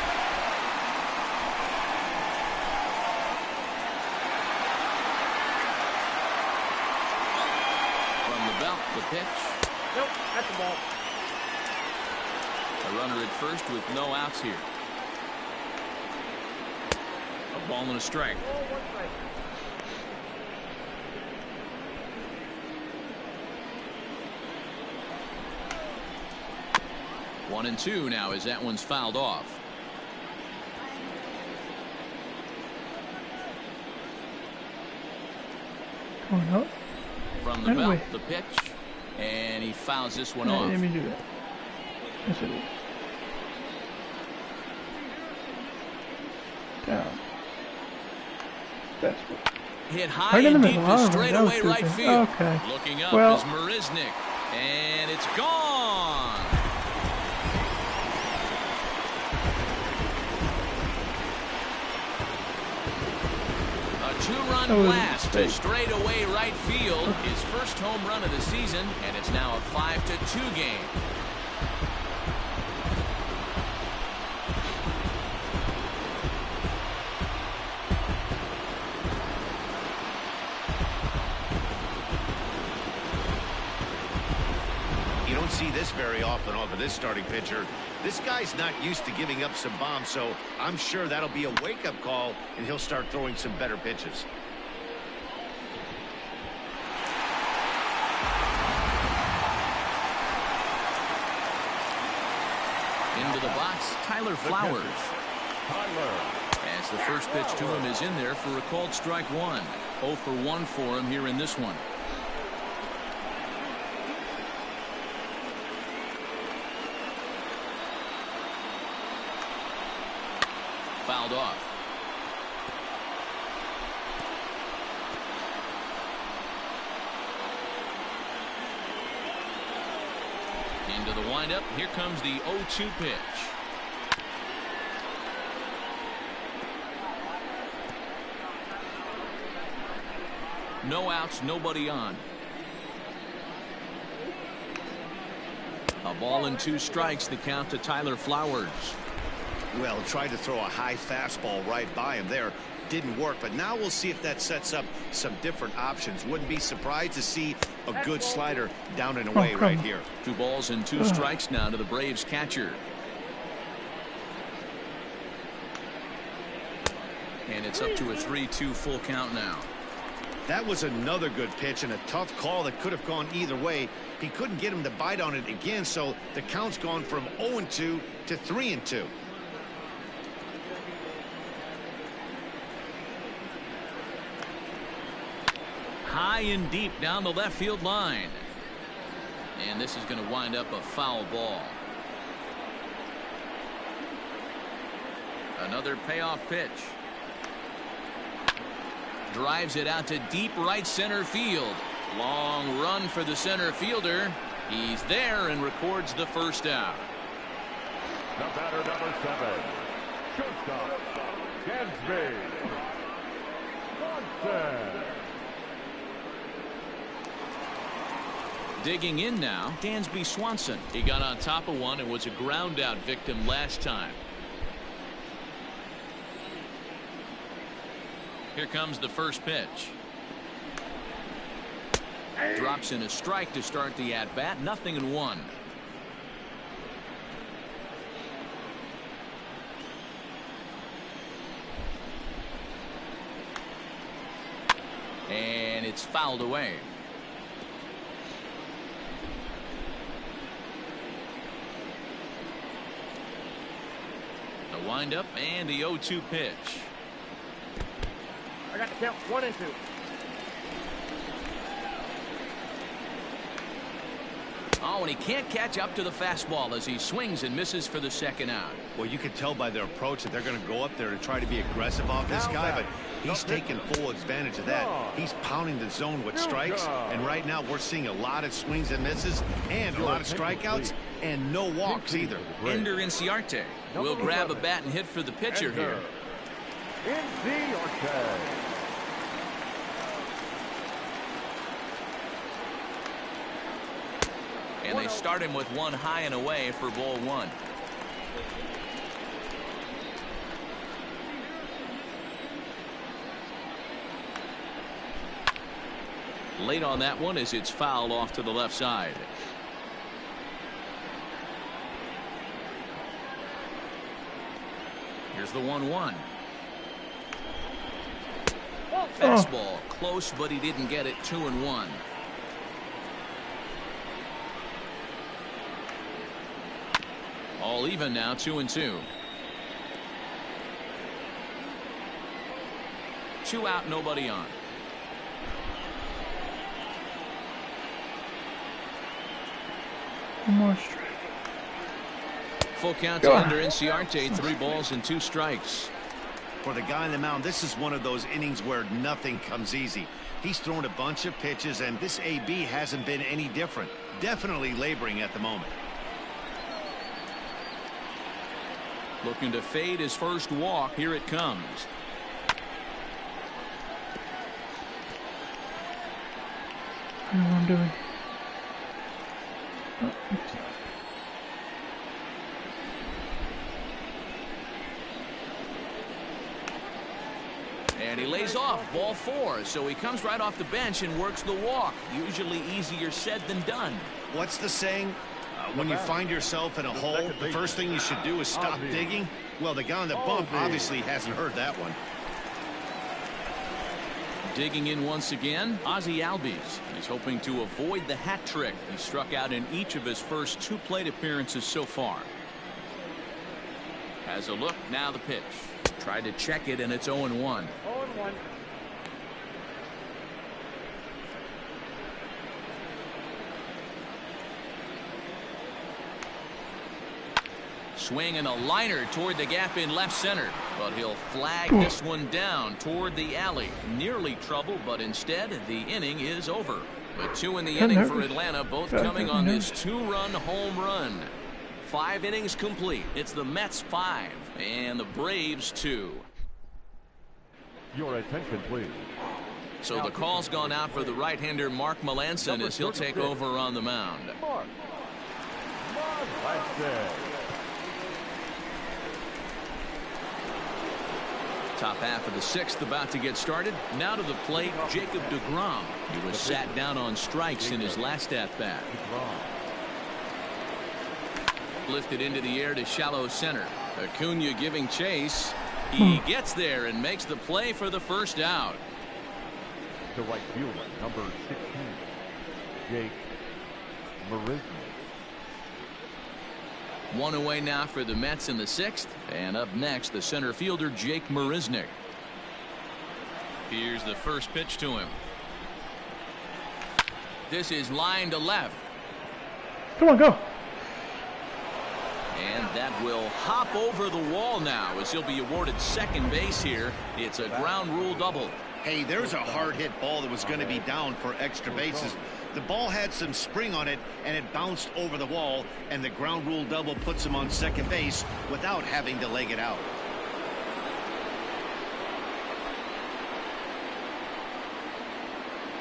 Speaker 1: The pitch.
Speaker 8: Nope, that's the ball.
Speaker 1: A runner at first with no outs here. A ball and a strike. 1-2 now as that one's fouled off.
Speaker 3: Going up.
Speaker 1: From the belt, the pitch. And he fouls this one off.
Speaker 3: Let me do that. Yes, it is. Down. Fastball.
Speaker 1: Hit high and deep to straightaway right field.
Speaker 3: Okay.
Speaker 1: Looking up
Speaker 3: Well,
Speaker 1: is Marisnik. And it's gone. A two-run blast to straightaway right field. His first home run of the season, and it's now a 5-2 game.
Speaker 2: You don't see this very often off of this starting pitcher. This guy's not used to giving up some bombs, so I'm sure that'll be a wake-up call, and he'll start throwing some better pitches.
Speaker 1: Into the box, Tyler Flowers. As the first pitch to him is in there for a called strike one. 0 for 1 for him here in this one. Fouled off. Into the windup. Here comes the 0-2 pitch. No outs, nobody on. A ball and 2 strikes, the count to Tyler Flowers.
Speaker 2: Well, tried to throw a high fastball right by him there. Didn't work, but now we'll see if that sets up some different options. Wouldn't be surprised to see a good slider down and away right here.
Speaker 1: 2 balls and 2 strikes now to the Braves catcher. And it's up to a 3-2 full count now.
Speaker 2: That was another good pitch and a tough call that could have gone either way. He couldn't get him to bite on it again, so the count's gone from 0-2 to 3-2.
Speaker 1: High and deep down the left field line. And this is going to wind up a foul ball. Another payoff pitch. Drives it out to deep right center field. Long run for the center fielder. He's there and records the first out.
Speaker 4: The batter, number 7, shortstop, Dansby Swanson.
Speaker 1: Digging in now, Dansby Swanson. He got on top of one and was a ground out victim last time. Here comes the first pitch. Drops in a strike to start the at-bat. 0-1. And it's fouled away. The windup and the 0-2 pitch.
Speaker 8: I got the count 1 and 2.
Speaker 1: Oh, and he can't catch up to the fastball as he swings and misses for the second out.
Speaker 2: Well, you can tell by their approach that they're going to go up there to try to be aggressive off this guy, but he's taking full advantage of that. He's pounding the zone with strikes, and right now we're seeing a lot of swings and misses and a lot of strikeouts and no walks either.
Speaker 1: Ender Inciarte will grab a bat and hit for the pitcher here. And they start him with one high and away for ball 1. Late on that one as it's fouled off to the left side. Here's the 1-1. Fastball close, but he didn't get it. 2-1. All even now. 2-2. 2 out, nobody on.
Speaker 3: One more strike.
Speaker 1: Full count to Ender Inciarte. 3 balls and 2 strikes.
Speaker 2: For the guy on the mound, this is one of those innings where nothing comes easy. He's thrown a bunch of pitches, and this AB hasn't been any different. Definitely laboring at the moment.
Speaker 1: Looking to fade his first walk. Here it comes.
Speaker 3: I don't know what I'm doing. Oh, it's not.
Speaker 1: And he lays off ball 4, so he comes right off the bench and works the walk. Usually easier said than done.
Speaker 2: What's the saying? When you find yourself in a hole, the first thing you should do is stop digging. Well, the guy on the bump obviously hasn't heard that one.
Speaker 1: Digging in once again, Ozzie Albies. He's hoping to avoid the hat trick. He struck out in each of his first 2 plate appearances so far. Has a look, now the pitch. Tried to check it, and it's 0-1.
Speaker 8: 0-1.
Speaker 1: Swing and a liner toward the gap in left center, but he'll flag this one down toward the alley. Nearly trouble, but instead the inning is over. But 2 in the inning for Atlanta, both coming on this 2-run home run. 5 innings complete. It's the Mets 5 and the Braves 2.
Speaker 4: Your attention, please.
Speaker 1: So the call's gone out for the right-hander Mark Melanson as he'll take over on the mound.
Speaker 4: Mark Melanson.
Speaker 1: Top half of the 6th about to get started. Now to the plate, Jacob deGrom. He was sat down on strikes in his last at-bat. Lifted into the air to shallow center. Acuna giving chase. He gets there and makes the play for the first out.
Speaker 4: The right fielder, number 16, Jake Marisnik.
Speaker 1: 1 away now for the Mets in the 6th. And up next, the center fielder, Jake Marisnik. Here's the first pitch to him. This is line to left.
Speaker 3: Come on, go.
Speaker 1: And that will hop over the wall now as he'll be awarded second base here. It's a ground rule double.
Speaker 2: Hey, there's a hard hit ball that was going to be down for extra bases. The ball had some spring on it, and it bounced over the wall, and the ground rule double puts him on second base without having to leg it out.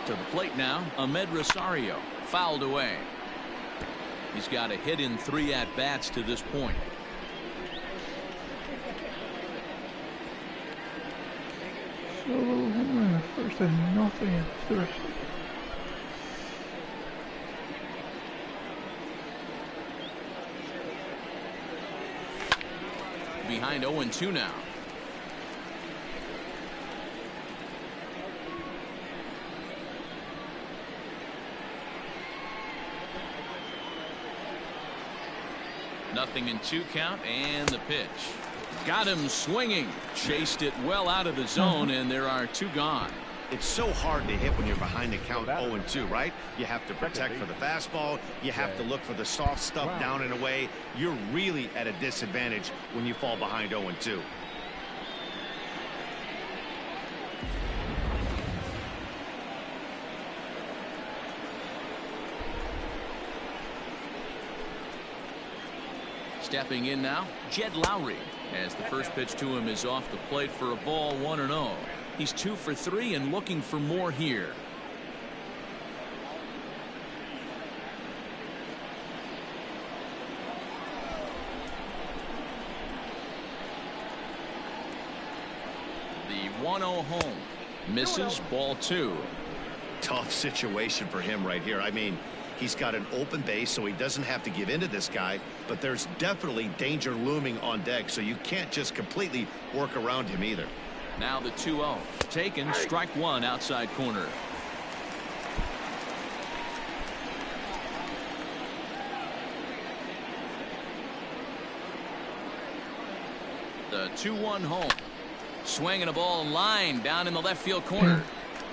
Speaker 1: To the plate now, Ahmed Rosario. Fouled away. He's got a hit in 3 at-bats to this point.
Speaker 3: Solo home run first and nothing in the rest.
Speaker 1: Behind 0-2 now. Nothing in 2 count, and the pitch. Got him swinging. Chased it well out of the zone, and there are 2 gone.
Speaker 2: It's so hard to hit when you're behind the count 0-2, right? You have to protect for the fastball. You have to look for the soft stuff down and away. You're really at a disadvantage when you fall behind 0-2.
Speaker 1: Stepping in now, Jed Lowry, as the first pitch to him is off the plate for a ball, 1-0. He's 2 for 3 and looking for more here. The 1-0 home. Misses, ball 2.
Speaker 2: Tough situation for him right here. I mean, he's got an open base, so he doesn't have to give in to this guy, but there's definitely danger looming on deck, so you can't just completely work around him either.
Speaker 1: Now the 2-0. Taken, strike 1 outside corner. The 2-1 home. Swinging a ball line down in the left field corner.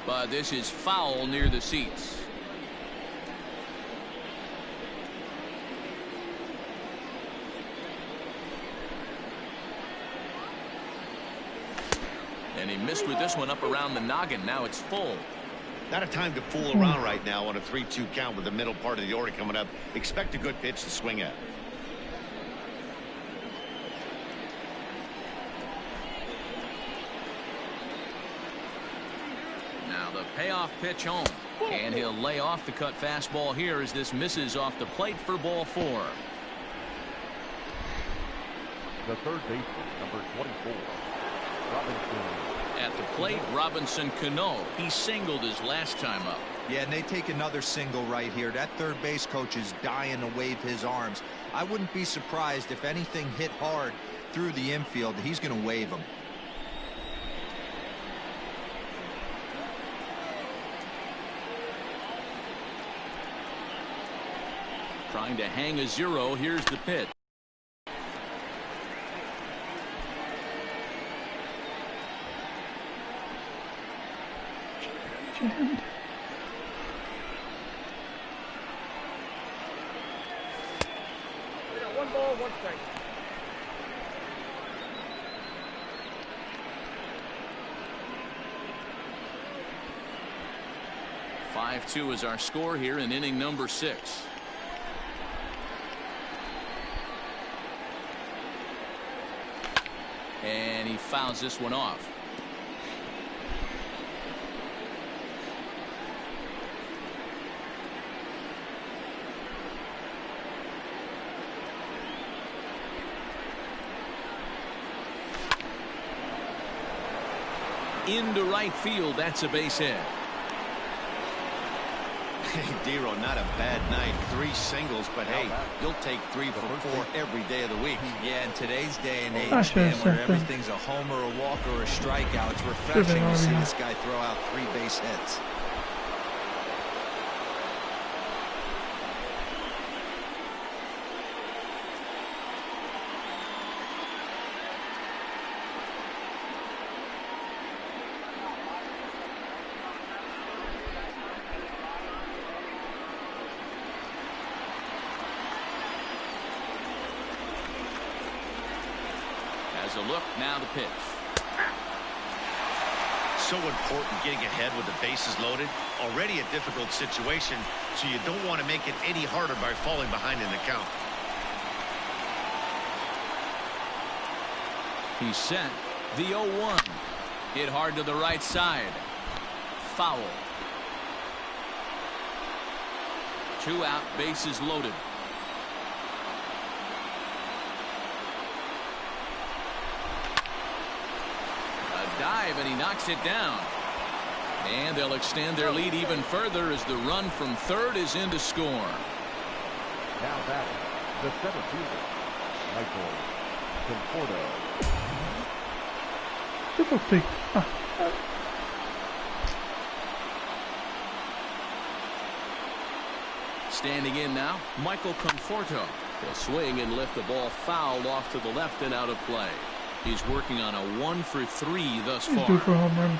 Speaker 1: But this is foul near the seats. And he missed with this one up around the noggin. Now it's full.
Speaker 2: Not a time to fool around right now on a 3-2 count with the middle part of the order coming up. Expect a good pitch to swing at.
Speaker 1: Now the payoff pitch home. And he'll lay off the cut fastball here as this misses off the plate for ball 4.
Speaker 4: The third baseman, number 24, Robinson.
Speaker 1: At the plate, Robinson Cano. He singled his last time up.
Speaker 5: Yeah, and they take another single right here. That third base coach is dying to wave his arms. I wouldn't be surprised if anything hit hard through the infield. He's going to wave them.
Speaker 1: Trying to hang a 0. Here's the pitch.
Speaker 3: Jammed.
Speaker 8: We got 1 ball, 1 strike.
Speaker 1: (5-2) is our score here in inning number 6. And he fouls this one off. Into right field. That's a base hit.
Speaker 2: Hey, Dero, not a bad night. 3 singles, but hey, you'll take 3 for 4 every day of the week.
Speaker 5: Yeah, in today's day and age,
Speaker 3: I should've
Speaker 5: man, where
Speaker 3: said that.
Speaker 5: everything's a homer, a walk, or a strikeout, it's refreshing to see this guy throw out 3 base hits.
Speaker 1: As a look, now the pitch.
Speaker 2: So important getting ahead with the bases loaded. Already a difficult situation, so you don't want to make it any harder by falling behind in the count.
Speaker 1: He's set. The 0-1. Hit hard to the right side. Foul. 2 out, bases loaded. Dive, and he knocks it down. And they'll extend their lead even further as the run from third is in to score.
Speaker 4: Now batting, the 17th, Michael Conforto.
Speaker 3: Difficulty.
Speaker 1: Standing in now, Michael Conforto. He'll swing and lift the ball foul off to the left and out of play. He's working on a 1 for 3 thus
Speaker 3: He's
Speaker 1: far.
Speaker 3: due for a home run.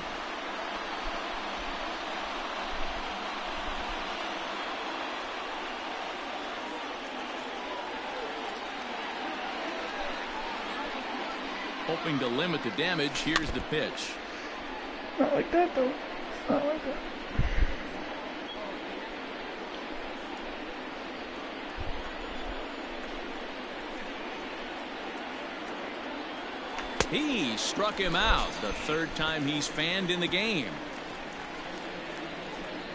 Speaker 1: Hoping to limit the damage, here's the pitch.
Speaker 3: Not like that, though. Not like that.
Speaker 1: He struck him out, the 3rd time he's fanned in the game.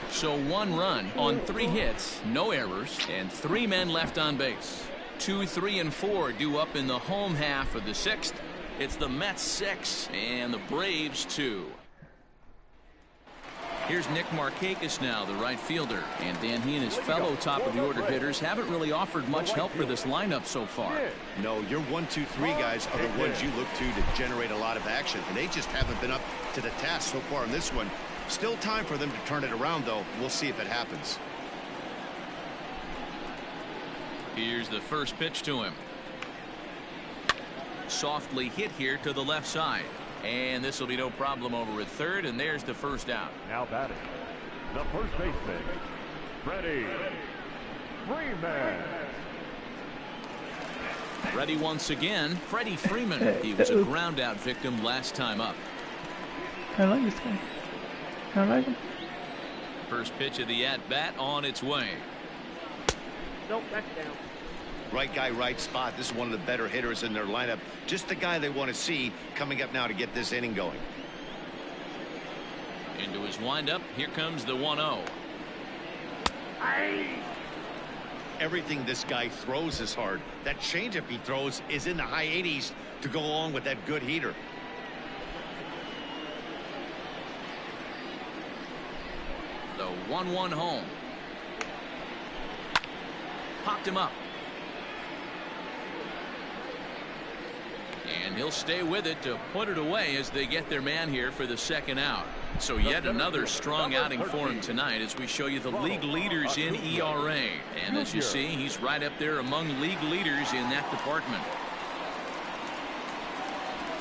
Speaker 1: So 1 run on 3 hits, no errors, and 3 men left on base. 2, 3, and 4 due up in the home half of the 6th. It's the Mets 6 and the Braves 2. Here's Nick Markakis now, the right fielder. And Dan, he and his fellow top of the order hitters haven't really offered much help for this lineup so far.
Speaker 2: No, your 1, 2, 3 guys are the ones you look to generate a lot of action, and they just haven't been up to the task so far in this one. Still time for them to turn it around, though. We'll see if it happens.
Speaker 1: Here's the first pitch to him. Softly hit here to the left side. And this will be no problem over at third, and there's the first out.
Speaker 4: Now batting, the first baseman, Freddie Freeman.
Speaker 1: Ready once again, Freddie Freeman. He was a ground out victim last time up.
Speaker 3: I like this guy. I like him.
Speaker 1: First pitch of the at-bat on its way.
Speaker 8: Nope, that's down.
Speaker 2: Right guy, right spot. This is one of the better hitters in their lineup. Just the guy they want to see coming up now to get this inning going.
Speaker 1: Into his windup. Here comes the 1-0.
Speaker 2: Everything this guy throws is hard. That changeup he throws is in the high 80s to go along with that good heater.
Speaker 1: The 1-1 home. Popped him up. And he'll stay with it to put it away as they get their man here for the second out. So yet another strong outing for him tonight as we show you the league leaders in ERA. And as you see, he's right up there among league leaders in that department.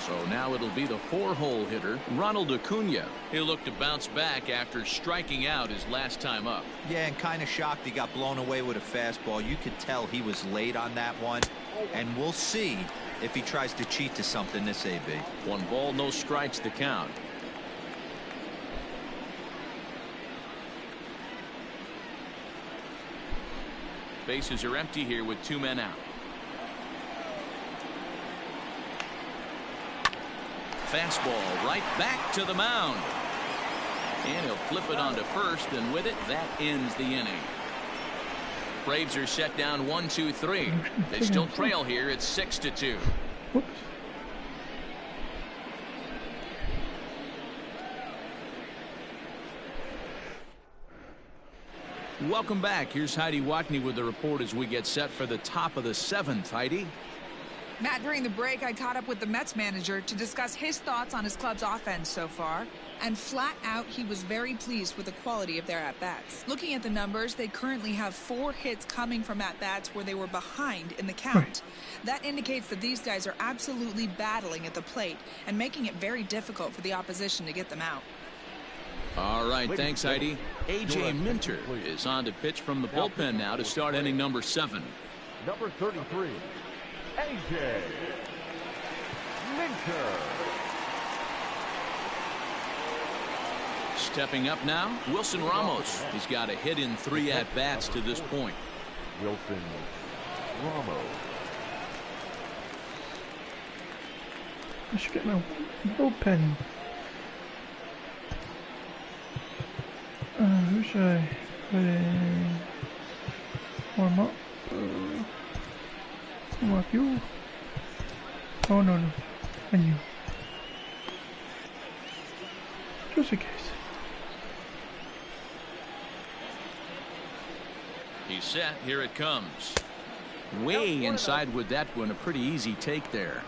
Speaker 1: So now it'll be the 4-hole hitter, Ronald Acuna. He'll look to bounce back after striking out his last time up.
Speaker 5: Yeah, and kind of shocked he got blown away with a fastball. You could tell he was late on that one. And we'll see if he tries to cheat to something this AB.
Speaker 1: 1 ball, no strikes to count. Bases are empty here with 2 men out. Fastball right back to the mound. And he'll flip it onto first, and with it, that ends the inning. Braves are set down 1-2-3. They still trail here. It's 6-2.
Speaker 3: Whoops.
Speaker 1: Welcome back. Here's Heidi Watney with the report as we get set for the top of the 7th. Heidi?
Speaker 7: Matt, during the break, I caught up with the Mets manager to discuss his thoughts on his club's offense so far. And flat out, he was very pleased with the quality of their at-bats. Looking at the numbers, they currently have 4 hits coming from at-bats where they were behind in the count. That indicates that these guys are absolutely battling at the plate and making it very difficult for the opposition to get them out.
Speaker 1: All right, thanks, Heidi. A.J. Minter is on to pitch from the bullpen now to start inning number 7.
Speaker 4: Number 33, A.J. Minter.
Speaker 1: Stepping up now, Wilson Ramos. He's got a hit in 3 at-bats to this point.
Speaker 4: Wilson Ramos.
Speaker 3: I should get my bullpen. Who should I put in? Warm up. Warm up you. Oh no. And you. Just in case.
Speaker 1: He's set. Here it comes. Way inside with that one. A pretty easy take there.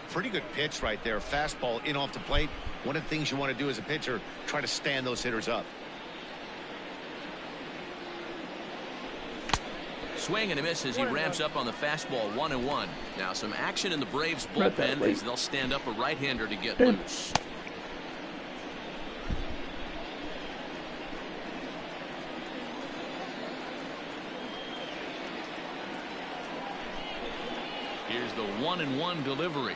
Speaker 2: Pretty good pitch right there. Fastball in off the plate. One of the things you want to do as a pitcher, try to stand those hitters up.
Speaker 1: Swing and a miss as he ramps up on the fastball. 1-1. Now some action in the Braves bullpen as they'll stand up a right-hander to get loose. Here's the 1-1 delivery.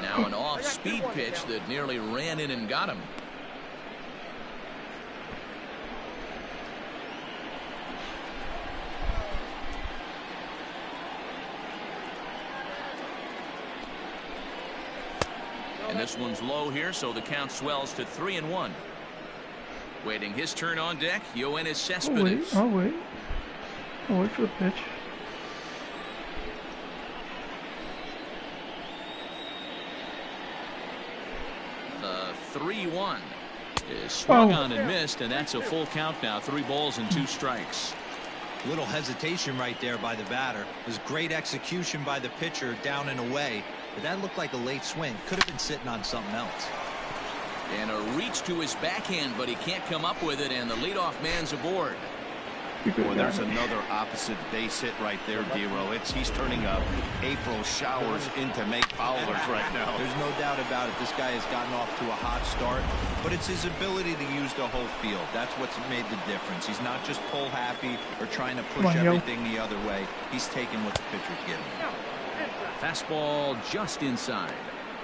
Speaker 1: Now an off-speed pitch that nearly ran in and got him. And this one's low here, so the count swells to 3-1. Waiting his turn on deck, Yoenis Cespedes.
Speaker 3: I'll wait. I'll wait for the pitch.
Speaker 1: The 3-1 is swung on and missed, and that's a full count now. 3 balls and 2 strikes.
Speaker 5: Little hesitation right there by the batter. It was great execution by the pitcher down and away. But that looked like a late swing. Could have been sitting on something else.
Speaker 1: And a reach to his backhand, but he can't come up with it, and the leadoff man's aboard.
Speaker 2: Boy, there's another opposite base hit right there, Dero. He's turning up April showers into make foulers right now.
Speaker 5: There's no doubt about it. This guy has gotten off to a hot start, but it's his ability to use the whole field. That's what's made the difference. He's not just pull happy or trying to push everything the other way. He's taking what the pitcher's giving him.
Speaker 1: Fastball just inside.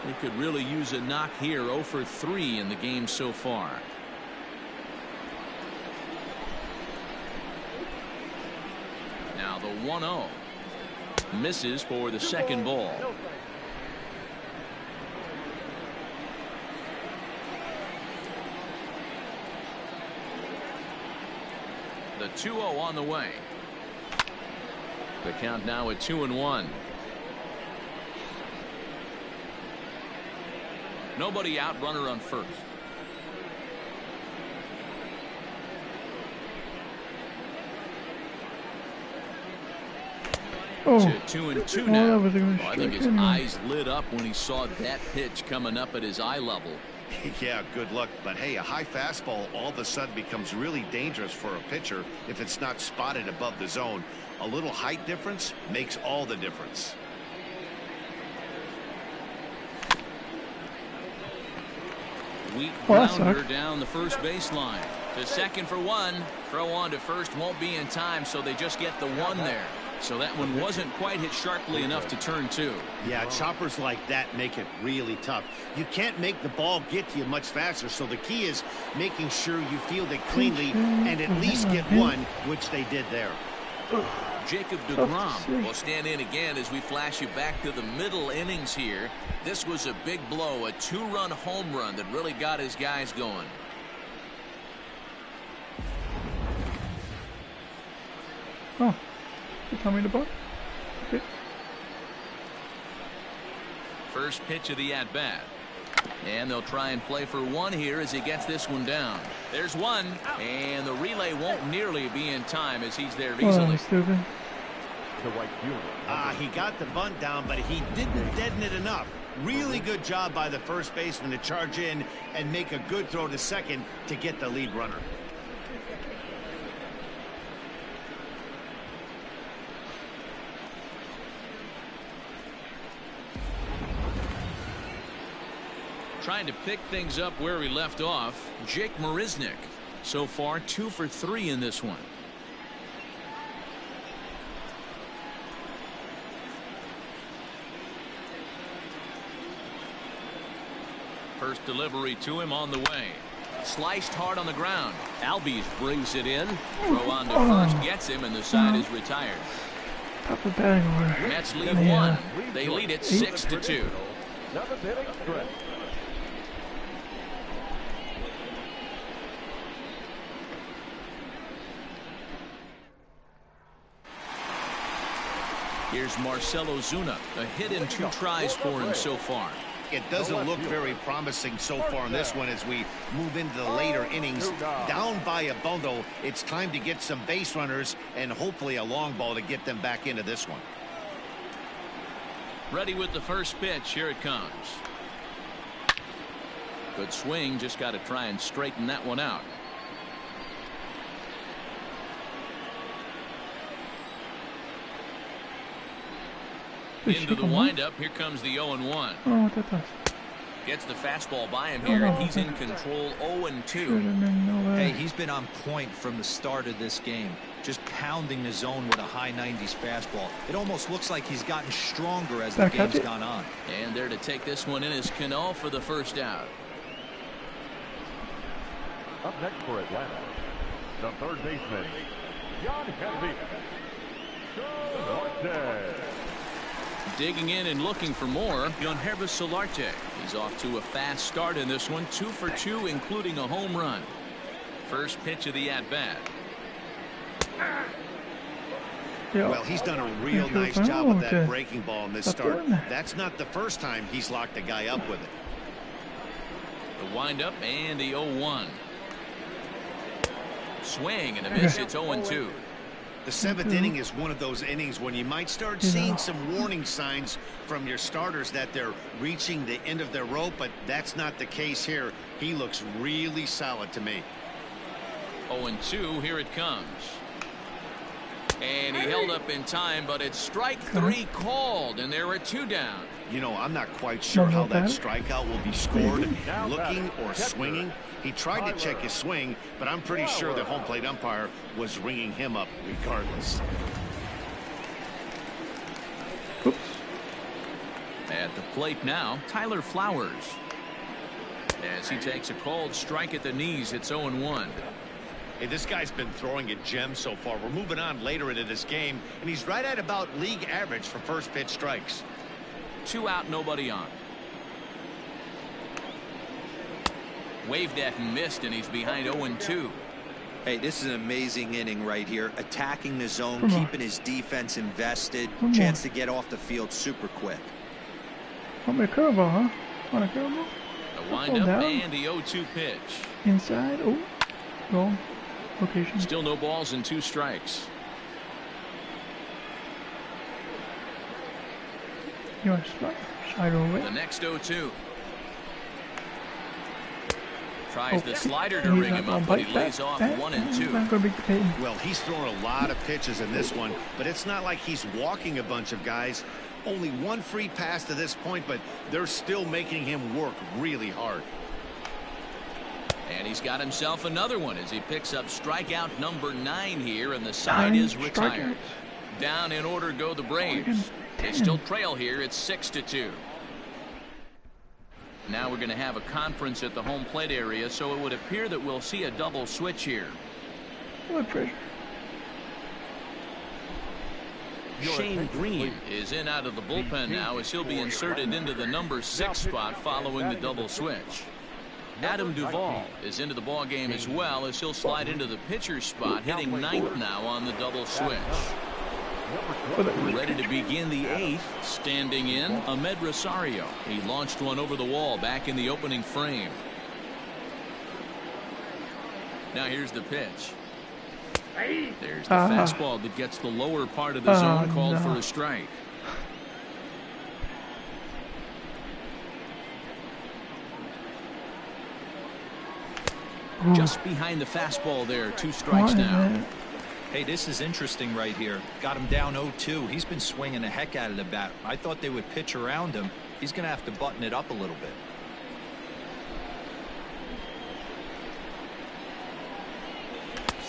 Speaker 1: He could really use a knock here. 0 for 3 in the game so far. Now the 1-0. Misses for the second ball. The 2-0 on the way. The count now at 2-1. Nobody out, runner on first.
Speaker 3: Oh,
Speaker 1: To 2-2 now.
Speaker 3: that was a good
Speaker 1: I think
Speaker 3: strike
Speaker 1: his
Speaker 3: anyway.
Speaker 1: eyes lit up when he saw that pitch coming up at his eye level.
Speaker 2: Yeah, good luck. But hey, a high fastball all of a sudden becomes really dangerous for a pitcher if it's not spotted above the zone. A little height difference makes all the difference.
Speaker 1: Weak
Speaker 3: Well, that
Speaker 1: grounder
Speaker 3: sucked.
Speaker 1: down the first baseline. To second for one. Throw on to first won't be in time, so they just get the one there. So that one wasn't quite hit sharply enough to turn 2.
Speaker 2: Yeah, choppers like that make it really tough. You can't make the ball get to you much faster, so the key is making sure you field it cleanly and at least get one, which they did there.
Speaker 1: Jacob deGrom will stand in again as we flash you back to the middle innings here. This was a big blow, a 2-run home run that really got his guys going.
Speaker 3: Oh, you tell me the ball? Okay.
Speaker 1: First pitch of the at-bat. And they'll try and play for one here as he gets this one down. There's one, and the relay won't nearly be in time as he's there
Speaker 3: Oh,
Speaker 1: easily.
Speaker 3: stupid.
Speaker 4: The right fielder.
Speaker 2: He got the bunt down, but he didn't deaden it enough. Really good job by the first baseman to charge in and make a good throw to second to get the lead runner.
Speaker 1: Trying to pick things up where we left off, Jake Marisnick. So far 2 for 3 in this one. First delivery to him on the way. Sliced hard on the ground. Albies brings it in. Throw on to first gets him, and the side is retired.
Speaker 3: Top of batting order.
Speaker 1: Mets lead
Speaker 3: Yeah.
Speaker 1: 1. They lead it 6-2.
Speaker 4: 7th inning stretch.
Speaker 1: Here's Marcell Ozuna. A hit and 2 tries for him so far.
Speaker 2: It doesn't look very promising so far in this one as we move into the later innings. Down by a bundle, it's time to get some base runners and hopefully a long ball to get them back into this one.
Speaker 1: Ready with the first pitch. Here it comes. Good swing. Just got to try and straighten that one out. Into the windup. Here comes the 0-1.
Speaker 3: Oh, what that does.
Speaker 1: Gets the fastball by him here, and he's in control. 0-2.
Speaker 5: Hey, he's been on point from the start of this game. Just pounding the zone with a high 90s fastball. It almost looks like he's gotten stronger as the game's gone on.
Speaker 1: And there to take this one in is Cano for the first out.
Speaker 4: Up next for Atlanta, the third baseman, John Henry.
Speaker 1: Digging in and looking for more, Yangervis Solarte. He's off to a fast start in this one. 2 for 2, including a home run. First pitch of the at-bat.
Speaker 2: Well, he's done a real nice job with that breaking ball in this start. That's not the first time he's locked a guy up with it.
Speaker 1: The windup and the 0-1. Swing and a miss. It's 0-2.
Speaker 2: The 7th inning is one of those innings when you might start seeing some warning signs from your starters that they're reaching the end of their rope, but that's not the case here. He looks really solid to me.
Speaker 1: 0-2. Here it comes. And he held up in time, but it's strike 3 called, and there are 2 down.
Speaker 2: You know, I'm not quite sure how that strikeout will be scored, looking or swinging. He tried to check his swing, but I'm pretty sure the home plate umpire was ringing him up regardless.
Speaker 3: Oops.
Speaker 1: At the plate now, Tyler Flowers. As he takes a cold strike at the knees, it's 0-1.
Speaker 2: Hey, this guy's been throwing a gem so far. We're moving on later into this game, and he's right at about league average for first pitch strikes.
Speaker 1: 2 out, nobody on. Waved at and missed, and he's behind 0-2.
Speaker 5: Hey, this is an amazing inning right here. Attacking the zone, keeping his defense invested. Chance to get off the field super quick.
Speaker 3: Want me a curveball, huh? Want a curveball?
Speaker 1: A windup and the 0-2 pitch.
Speaker 3: Inside. Oh, wrong location.
Speaker 1: Still no balls and 2 strikes.
Speaker 3: You want to slide over
Speaker 1: The next 0-2. Tries the slider to ring him up, but he lays off 1-2.
Speaker 2: Well, he's thrown a lot of pitches in this one, but it's not like he's walking a bunch of guys. Only 1 free pass to this point, but they're still making him work really hard.
Speaker 1: And he's got himself another one as he picks up strikeout number 9 here, and the side is retired. Down in order go the Braves. They still trail here. It's 6-2. Now we're going to have a conference at the home plate area, so it would appear that we'll see a double switch here.
Speaker 3: What pressure?
Speaker 1: Shane Green is in out of the bullpen now as he'll be inserted into the number 6 spot following the double switch. Adam Duvall is into the ball game as well as he'll slide into the pitcher spot, hitting 9th now on the double switch. Ready to begin the 8th. Standing in, Ahmed Rosario. He launched one over the wall back in the opening frame. Now here's the pitch. There's the fastball that gets the lower part of the zone called for a strike. Just behind the fastball there. 2 strikes now.
Speaker 5: Hey, this is interesting right here. Got him down 0-2. He's been swinging the heck out of the bat. I thought they would pitch around him. He's going to have to button it up a little bit.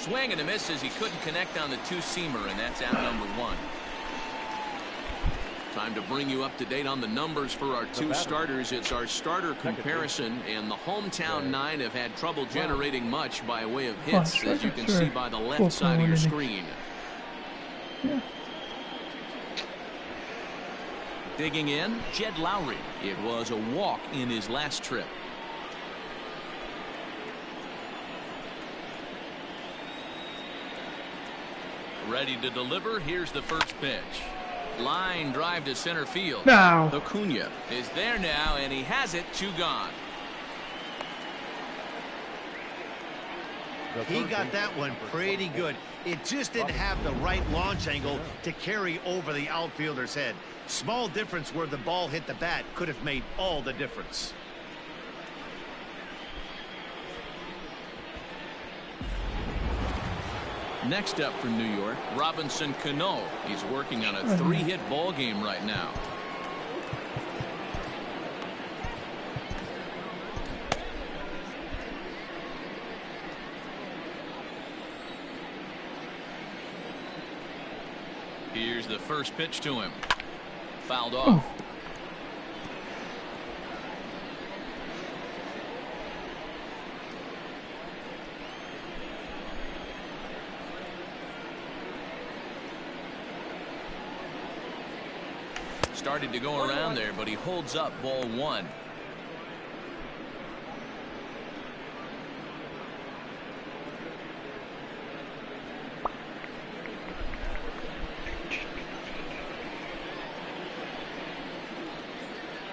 Speaker 1: Swing and a miss as he couldn't connect on the 2-seamer, and that's out number 1. Time to bring you up to date on the numbers for our 2 starters. It's our starter comparison, and the hometown 9 have had trouble generating much by way of hits, as you can see by the left side of your screen. Digging in, Jed Lowry. It was a walk in his last trip. Ready to deliver. Here's the first pitch. Line drive to center field.
Speaker 3: Now
Speaker 1: Acuna is there now, and he has it. 2 gone.
Speaker 2: He got that one pretty good. It just didn't have the right launch angle to carry over the outfielder's head. Small difference where the ball hit the bat could have made all the difference.
Speaker 1: Next up for New York, Robinson Cano. He's working on a 3-hit ball game right now. Here's the first pitch to him. Fouled off. Started to go around there, but he holds up ball 1.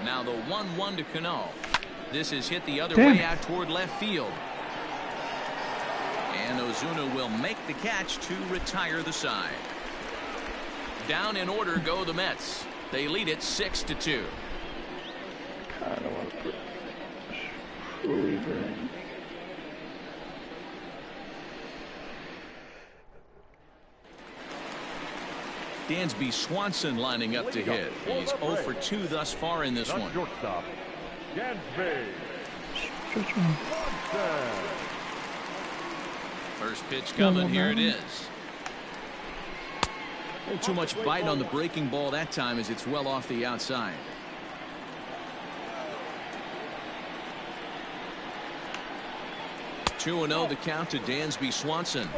Speaker 1: Now the 1-1 to Cano. This is hit the other way out toward left field. And Ozuna will make the catch to retire the side. Down in order go the Mets. They lead it 6-2.
Speaker 3: I don't want to put Schroeder in.
Speaker 1: Dansby Swanson lining up to hit. He's 0 for 2 thus far in this one.
Speaker 4: Shortstop, Dansby.
Speaker 1: First pitch coming. Here it is. Too much bite on the breaking ball that time as it's well off the outside. 2-0 the count to Dansby Swanson.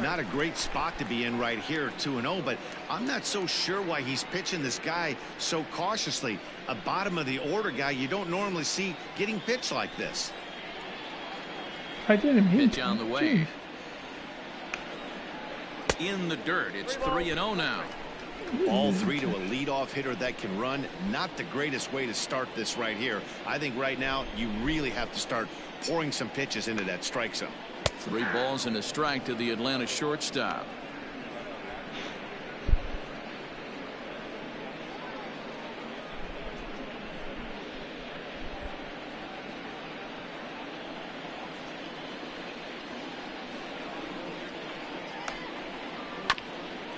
Speaker 2: Not a great spot to be in right here, 2-0, but I'm not so sure why he's pitching this guy so cautiously. A bottom of the order guy you don't normally see getting pitched like this.
Speaker 3: I didn't mean
Speaker 1: Pitch on the way. In the dirt. It's 3-0 now.
Speaker 2: All three to a leadoff hitter that can run. Not the greatest way to start this right here. I think right now you really have to start pouring some pitches into that strike zone.
Speaker 1: 3 balls and a strike to the Atlanta shortstop.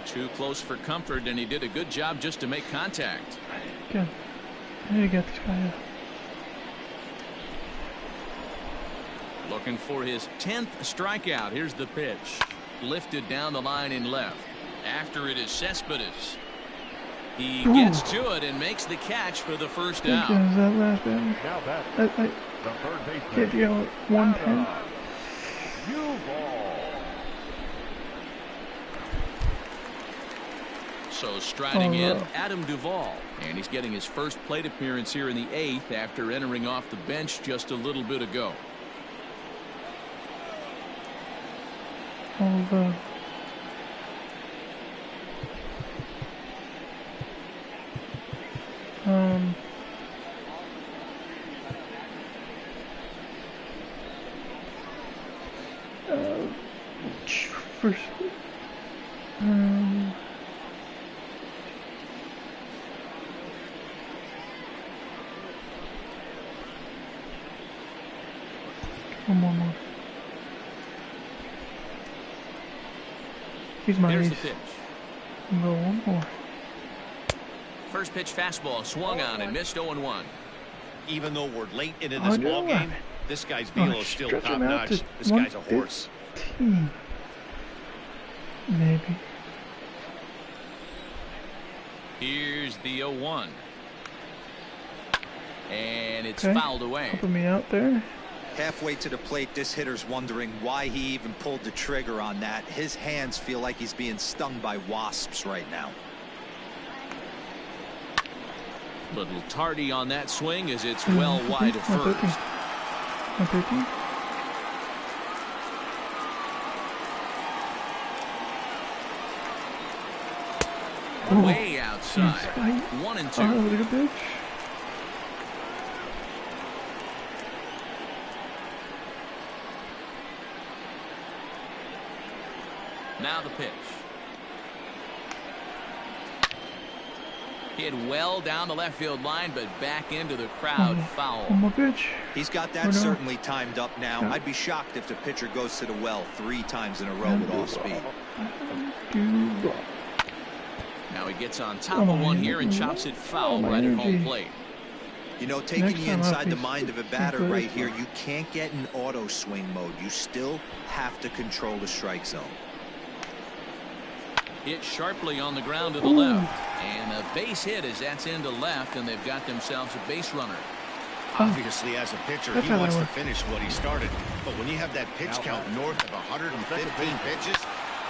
Speaker 1: Too close for comfort, and he did a good job just to make contact.
Speaker 3: Good. I need to get this guy out.
Speaker 1: Looking for his 10th strikeout. Here's the pitch. Lifted down the line in left. After it is Cespedes. He gets to it and makes the catch for the first out.
Speaker 3: Is that last batter?
Speaker 4: Now that
Speaker 3: I
Speaker 4: the third baseman.
Speaker 3: can't deal with 110.
Speaker 4: Ball.
Speaker 1: So striding in, Adam Duvall. And he's getting his first plate appearance here in the 8th after entering off the bench just a little bit ago.
Speaker 3: First, one more. He's my
Speaker 1: There's
Speaker 3: ace.
Speaker 1: the pitch.
Speaker 3: Go one more.
Speaker 1: First pitch fastball swung on and missed 0-1.
Speaker 2: Even though we're late into this ball game, this guy's velo is still top notch. This guy's a horse.
Speaker 3: Maybe.
Speaker 1: Here's the 0-1. And it's fouled away.
Speaker 3: Helping me out there.
Speaker 5: Halfway to the plate, this hitter's wondering why he even pulled the trigger on that. His hands feel like he's being stung by wasps right now.
Speaker 1: Little tardy on that swing as it's well wide of first.
Speaker 3: 150.
Speaker 1: Way outside. 1-2.
Speaker 3: Oh, look at this.
Speaker 1: Now the pitch. Hit well down the left field line, but back into the crowd. Foul.
Speaker 3: One more pitch.
Speaker 5: He's got that certainly timed up now. I'd be shocked if the pitcher goes to the well 3 times in a row with off speed.
Speaker 1: Now he gets on top of one here and chops it foul right at home plate.
Speaker 5: You know, taking you inside the mind of a batter right here, you can't get in auto swing mode. You still have to control the strike zone.
Speaker 1: Hit sharply on the ground to the left. And a base hit as that's into left, and they've got themselves a base runner.
Speaker 2: Obviously, as a pitcher, he wants to finish what he started. But when you have that pitch count north of 115 pitches,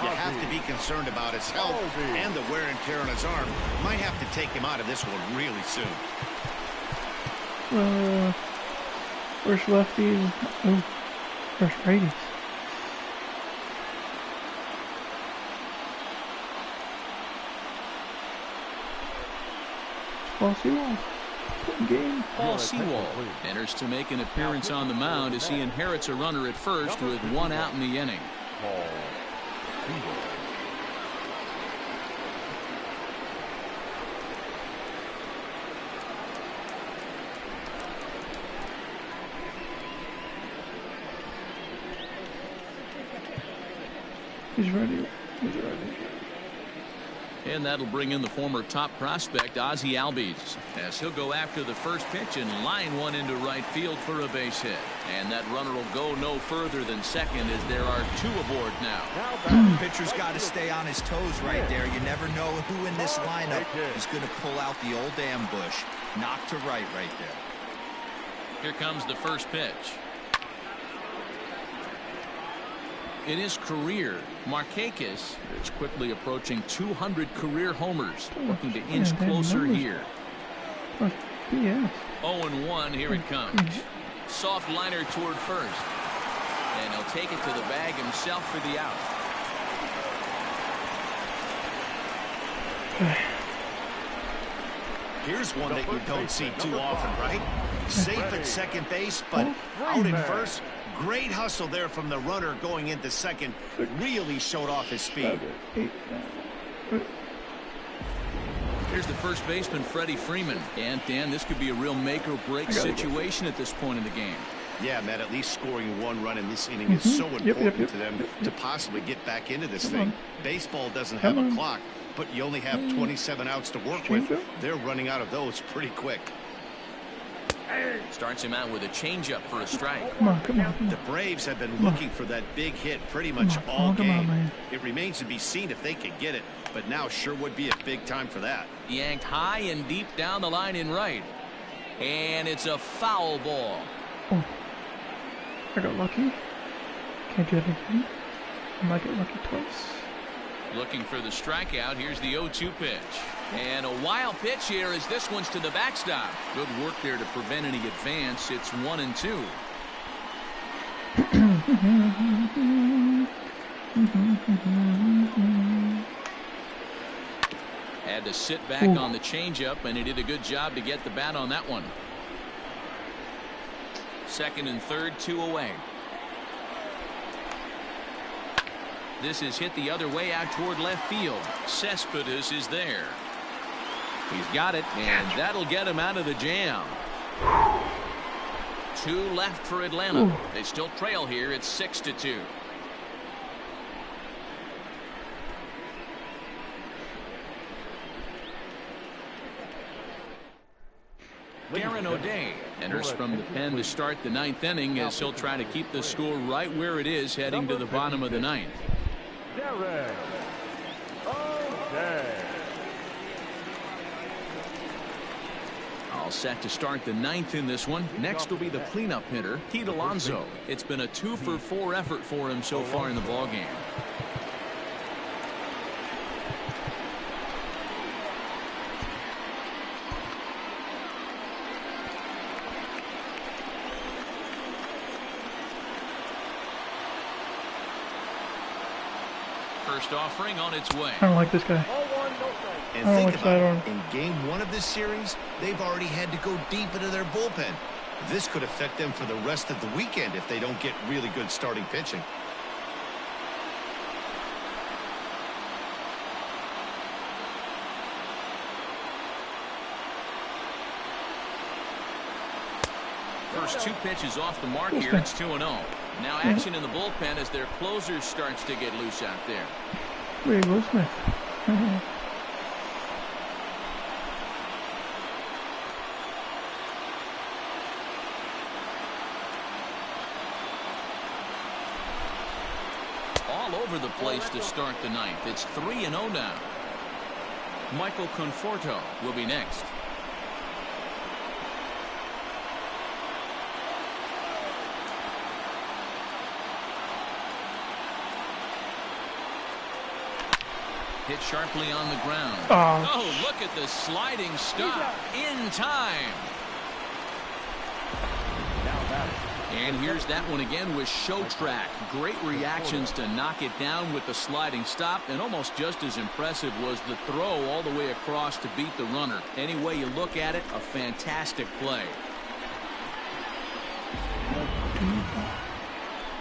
Speaker 2: you have to be concerned about his health and the wear and tear on his arm. Might have to take him out of this one really soon.
Speaker 3: First lefties. Oh, first righties. Paul Sewald. Game.
Speaker 1: Paul Sewald enters to make an appearance on the mound as he inherits a runner at first with 1 out in the inning.
Speaker 3: He's ready. He's ready.
Speaker 1: And that'll bring in the former top prospect Ozzie Albies as he'll go after the first pitch and line one into right field for a base hit. And that runner will go no further than second as there are 2 aboard now.
Speaker 5: The pitcher's got to stay on his toes right there. You never know who in this lineup is going to pull out the old ambush. Knock to right there.
Speaker 1: Here comes the first pitch. in his career. Markakis is quickly approaching 200 career homers, looking to inch closer here.
Speaker 3: BS.
Speaker 1: 0-1, here it comes. Soft liner toward first. And he'll take it to the bag himself for the out.
Speaker 2: Here's one that you don't see too often, right? Safe at second base, but out at first. Great hustle there from the runner going into second. Really showed off his speed.
Speaker 1: Here's the first baseman, Freddie Freeman. And, Dan, this could be a real make-or-break situation at this point in the game.
Speaker 2: Yeah, Matt, at least scoring one run in this inning is so important to them to possibly get back into this thing. Baseball doesn't have a clock, but you only have 27 outs to work with. They're running out of those pretty quick.
Speaker 1: Starts him out with a changeup for a strike.
Speaker 3: Come on, come on, come on.
Speaker 2: The Braves have been looking for that big hit pretty much all game. It remains to be seen if they can get it, but now sure would be a big time for that.
Speaker 1: Yanked high and deep down the line in right. And it's a foul ball.
Speaker 3: Oh. I got lucky. Can't do it again. I might get lucky twice.
Speaker 1: Looking for the strikeout. Here's the 0-2 pitch. And a wild pitch here as this one's to the backstop. Good work there to prevent any advance. It's 1-2. Had to sit back on the changeup, and he did a good job to get the bat on that one. Second and third, 2 away. This is hit the other way out toward left field. Cespedes is there. He's got it, and that'll get him out of the jam. 2 left for Atlanta. They still trail here. It's 6-2. Darren O'Day enters from the pen to start the 9th inning as he'll try to keep the score right where it is heading to the bottom of the 9th.
Speaker 4: Darren O'Day.
Speaker 1: All set to start the 9th in this one. Next will be the cleanup hitter, Pete Alonso. It's been a 2-for-4 effort for him so far in the ballgame. First offering on its way.
Speaker 3: I don't like this guy.
Speaker 2: And think about it, in game 1 of this series, they've already had to go deep into their bullpen. This could affect them for the rest of the weekend if they don't get really good starting pitching.
Speaker 1: First 2 pitches off the mark here. It's 2-0. Now action in the bullpen as their closer starts to get loose out there.
Speaker 3: Wait, Will Smith.
Speaker 1: All over the place to start the 9th. It's 3-0 now. Michael Conforto will be next. Hit sharply on the ground. Oh, look at the sliding stop in time. And here's that one again with Show Track. Great reactions to knock it down with the sliding stop, and almost just as impressive was the throw all the way across to beat the runner. Any way you look at it, a fantastic play.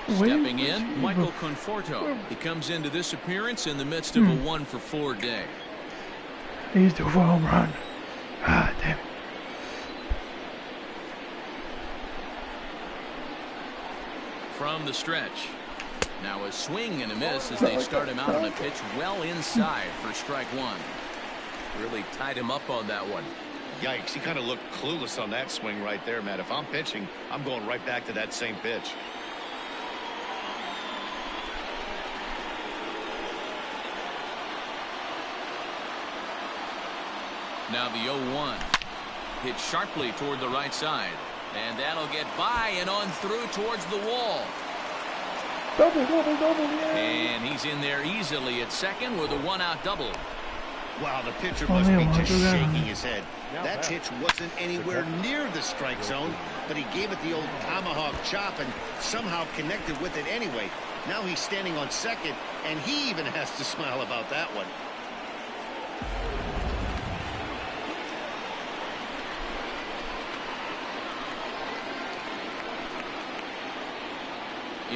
Speaker 1: Stepping in, Michael Conforto. He comes into this appearance in the midst of a 1-for-4 day.
Speaker 3: He's due for a home run. Ah, damn it.
Speaker 1: From the stretch. Now a swing and a miss as they start him out on a pitch well inside for strike 1. Really tied him up on that one.
Speaker 2: Yikes, he kind of looked clueless on that swing right there, Matt. If I'm pitching, I'm going right back to that same pitch.
Speaker 1: Now the 0-1. Hit sharply toward the right side. And that'll get by and on through towards the wall.
Speaker 3: Double, yeah.
Speaker 1: And he's in there easily at second with a one-out double.
Speaker 2: Wow, the pitcher must be just shaking his head. That pitch wasn't anywhere near the strike zone, but he gave it the old tomahawk chop and somehow connected with it anyway. Now he's standing on second, and he even has to smile about that one.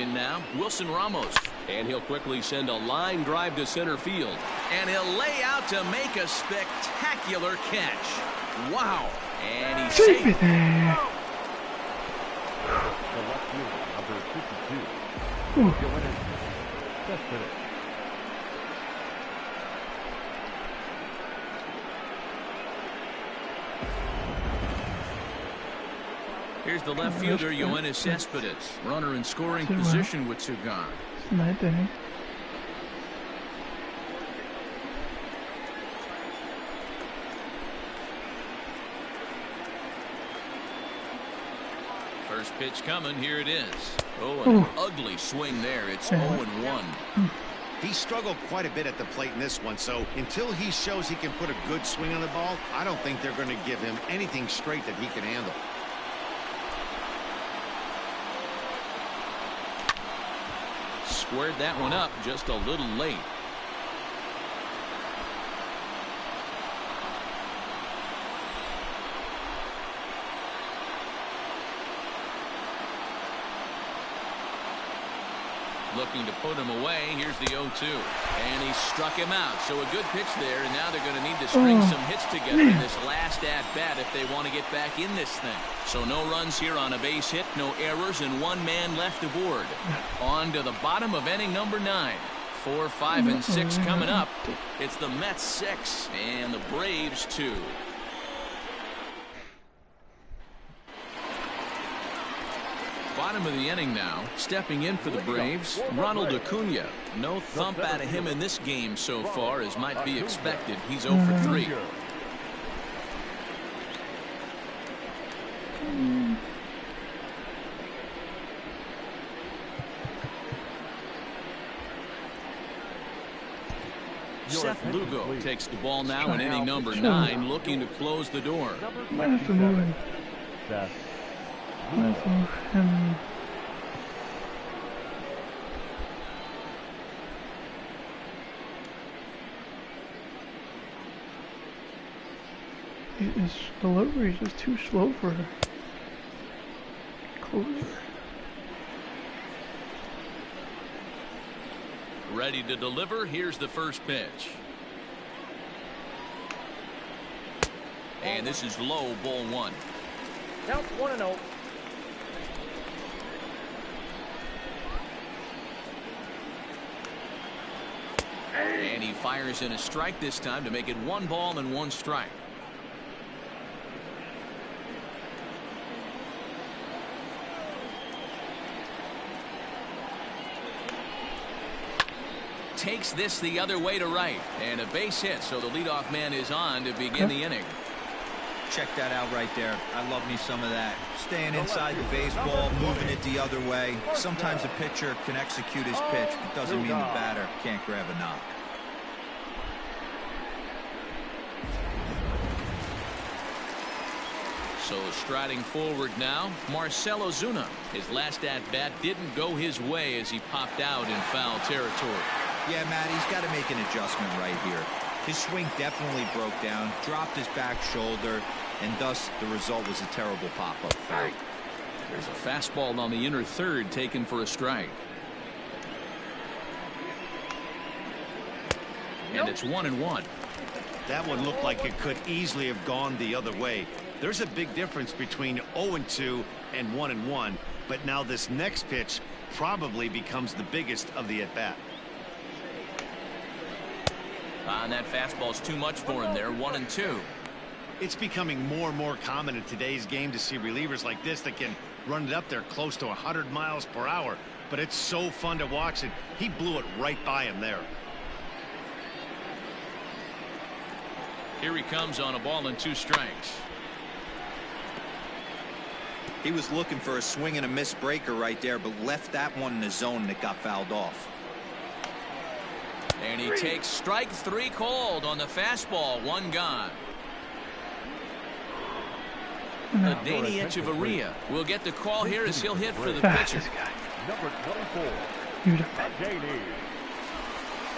Speaker 1: In now, Wilson Ramos.
Speaker 6: And he'll quickly send a line drive to center field.
Speaker 1: And he'll lay out to make a spectacular catch. Wow. And he's
Speaker 3: Safe
Speaker 1: safe.
Speaker 3: it there.
Speaker 4: The left fielder, number 52.
Speaker 3: Ooh.
Speaker 4: Joannis Cespedes.
Speaker 1: Here's the left fielder, Yoenis Cespedes. Runner in scoring position with two gone.
Speaker 3: It's a night day.
Speaker 1: First pitch coming. Here it is. Oh, an ugly swing there. It's 0-1.
Speaker 2: He struggled quite a bit at the plate in this one, so until he shows he can put a good swing on the ball, I don't think they're going to give him anything straight that he can handle.
Speaker 1: Squared that one up just a little late. Looking to put him away. Here's the 0-2. And he struck him out. So a good pitch there, and now they're going to need to string some hits together in this last at-bat if they want to get back in this thing. So no runs here on a base hit, no errors, and one man left aboard. On to the bottom of inning number 9. 4, 5, and 6 coming up. It's the Mets 6 and the Braves 2. Bottom of the inning now. Stepping in for the Braves, Ronald Acuna. No thump out of him in this game so far, as might be expected. He's 0 for 3. Seth Lugo takes the ball now in inning number 9, looking to close the door.
Speaker 3: Might have to move him. Might have to move him. His delivery is just too slow for a closer.
Speaker 1: Ready to deliver. Here's the first pitch. And this is low, ball 1.
Speaker 8: Count 1-0.
Speaker 1: And he fires in a strike this time to make it 1 ball and 1 strike. Takes this the other way to right, and a base hit, so the leadoff man is on to begin the inning.
Speaker 5: Check that out right there. I love me some of that. Staying inside the baseball, moving it the other way. Sometimes a pitcher can execute his pitch, but doesn't mean the batter can't grab a knock.
Speaker 1: So striding forward now, Marcell Ozuna. His last at-bat didn't go his way as he popped out in foul territory.
Speaker 5: Yeah, Matt, he's got to make an adjustment right here. His swing definitely broke down, dropped his back shoulder, and thus the result was a terrible pop-up foul.
Speaker 1: There's a fastball on the inner third taken for a strike. And it's 1-1.
Speaker 2: That one looked like it could easily have gone the other way. There's a big difference between 0-2 and 1-1, but now this next pitch probably becomes the biggest of the at-bat.
Speaker 1: And that fastball's too much for him there. 1-2.
Speaker 2: It's becoming more and more common in today's game to see relievers like this that can run it up there close to 100 miles per hour, but it's so fun to watch it. He blew it right by him there.
Speaker 1: Here he comes on a ball and 2 strikes.
Speaker 5: He was looking for a swing and a miss breaker right there, but left that one in the zone and it got fouled off.
Speaker 1: And he takes strike 3 called on the fastball. 1 gone. Danny Echeverria will get the call here as he'll hit for the pitcher.
Speaker 4: Number 24. Danny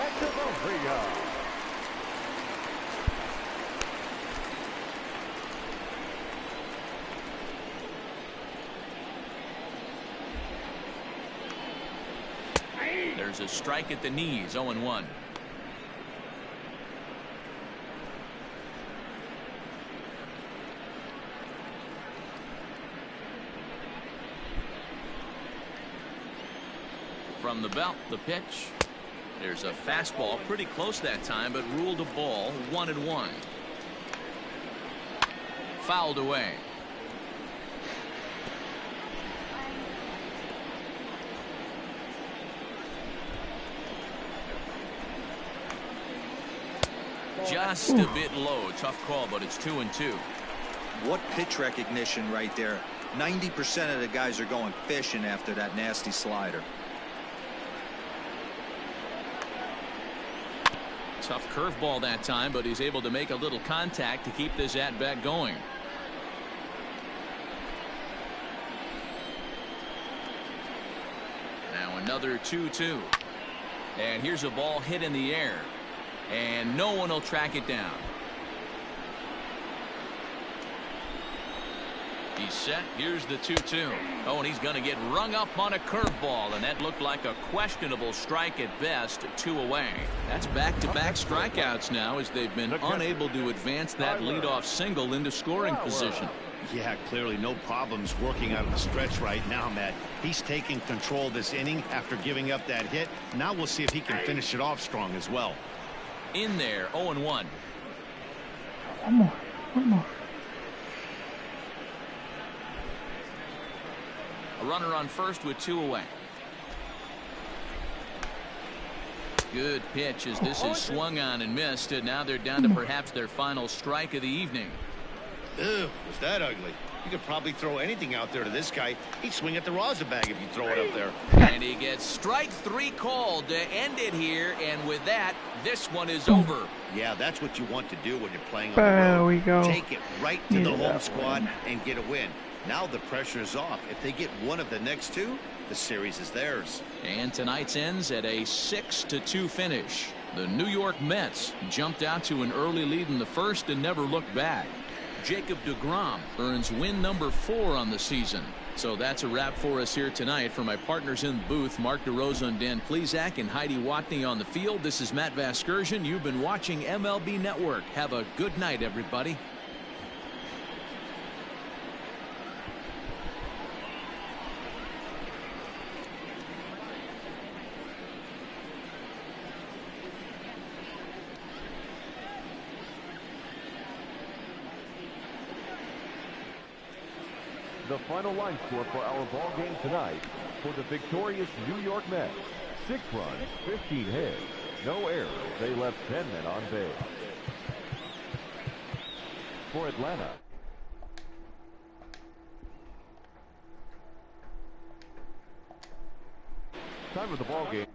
Speaker 4: Echeverria.
Speaker 1: There's a strike at the knees. 0-1. From the belt, the pitch. There's a fastball pretty close that time, but ruled a ball. 1-1. Fouled away. Just a bit low. Tough call, but it's 2-2.
Speaker 5: What pitch recognition right there. 90% of the guys are going fishing after that nasty slider.
Speaker 1: Tough curveball that time, but he's able to make a little contact to keep this at-bat going. Now another 2-2. And here's a ball hit in the air. And no one will track it down. He's set. Here's the 2-2. Oh, and he's going to get rung up on a curveball, and that looked like a questionable strike at best. 2 away. That's back-to-back strikeouts now, as they've been unable to advance that leadoff single into scoring position.
Speaker 2: Yeah, clearly no problems working out of the stretch right now, Matt. He's taking control of this inning after giving up that hit. Now we'll see if he can finish it off strong as well.
Speaker 1: In there. 0-1.
Speaker 3: One more. One more.
Speaker 1: A runner on first with 2 away. Good pitch as this is swung on and missed, and now they're down to perhaps their final strike of the evening.
Speaker 2: Ew, was that ugly? You could probably throw anything out there to this guy. He'd swing at the rosin bag if you throw it up there.
Speaker 1: And he gets strike 3 called to end it here, and with that, this one is over.
Speaker 2: Yeah, that's what you want to do when you're playing on
Speaker 3: There
Speaker 2: the road.
Speaker 3: we go.
Speaker 2: Take it right to the home
Speaker 3: that
Speaker 2: squad
Speaker 3: one.
Speaker 2: and get a win. Now the pressure is off. If they get one of the next 2, the series is theirs.
Speaker 1: And tonight's ends at a 6-2 finish. The New York Mets jumped out to an early lead in the first and never looked back. Jacob deGrom earns win number 4 on the season. So that's a wrap for us here tonight. For my partners in the booth, Mark DeRosa and Dan Plesac and Heidi Watney on the field, this is Matt Vasgersian. You've been watching MLB Network. Have a good night, everybody.
Speaker 4: The final line score for our ball game tonight for the victorious New York Mets: 6 runs, 15 hits, no errors. They left 10 men on base. For Atlanta, time of the ball game.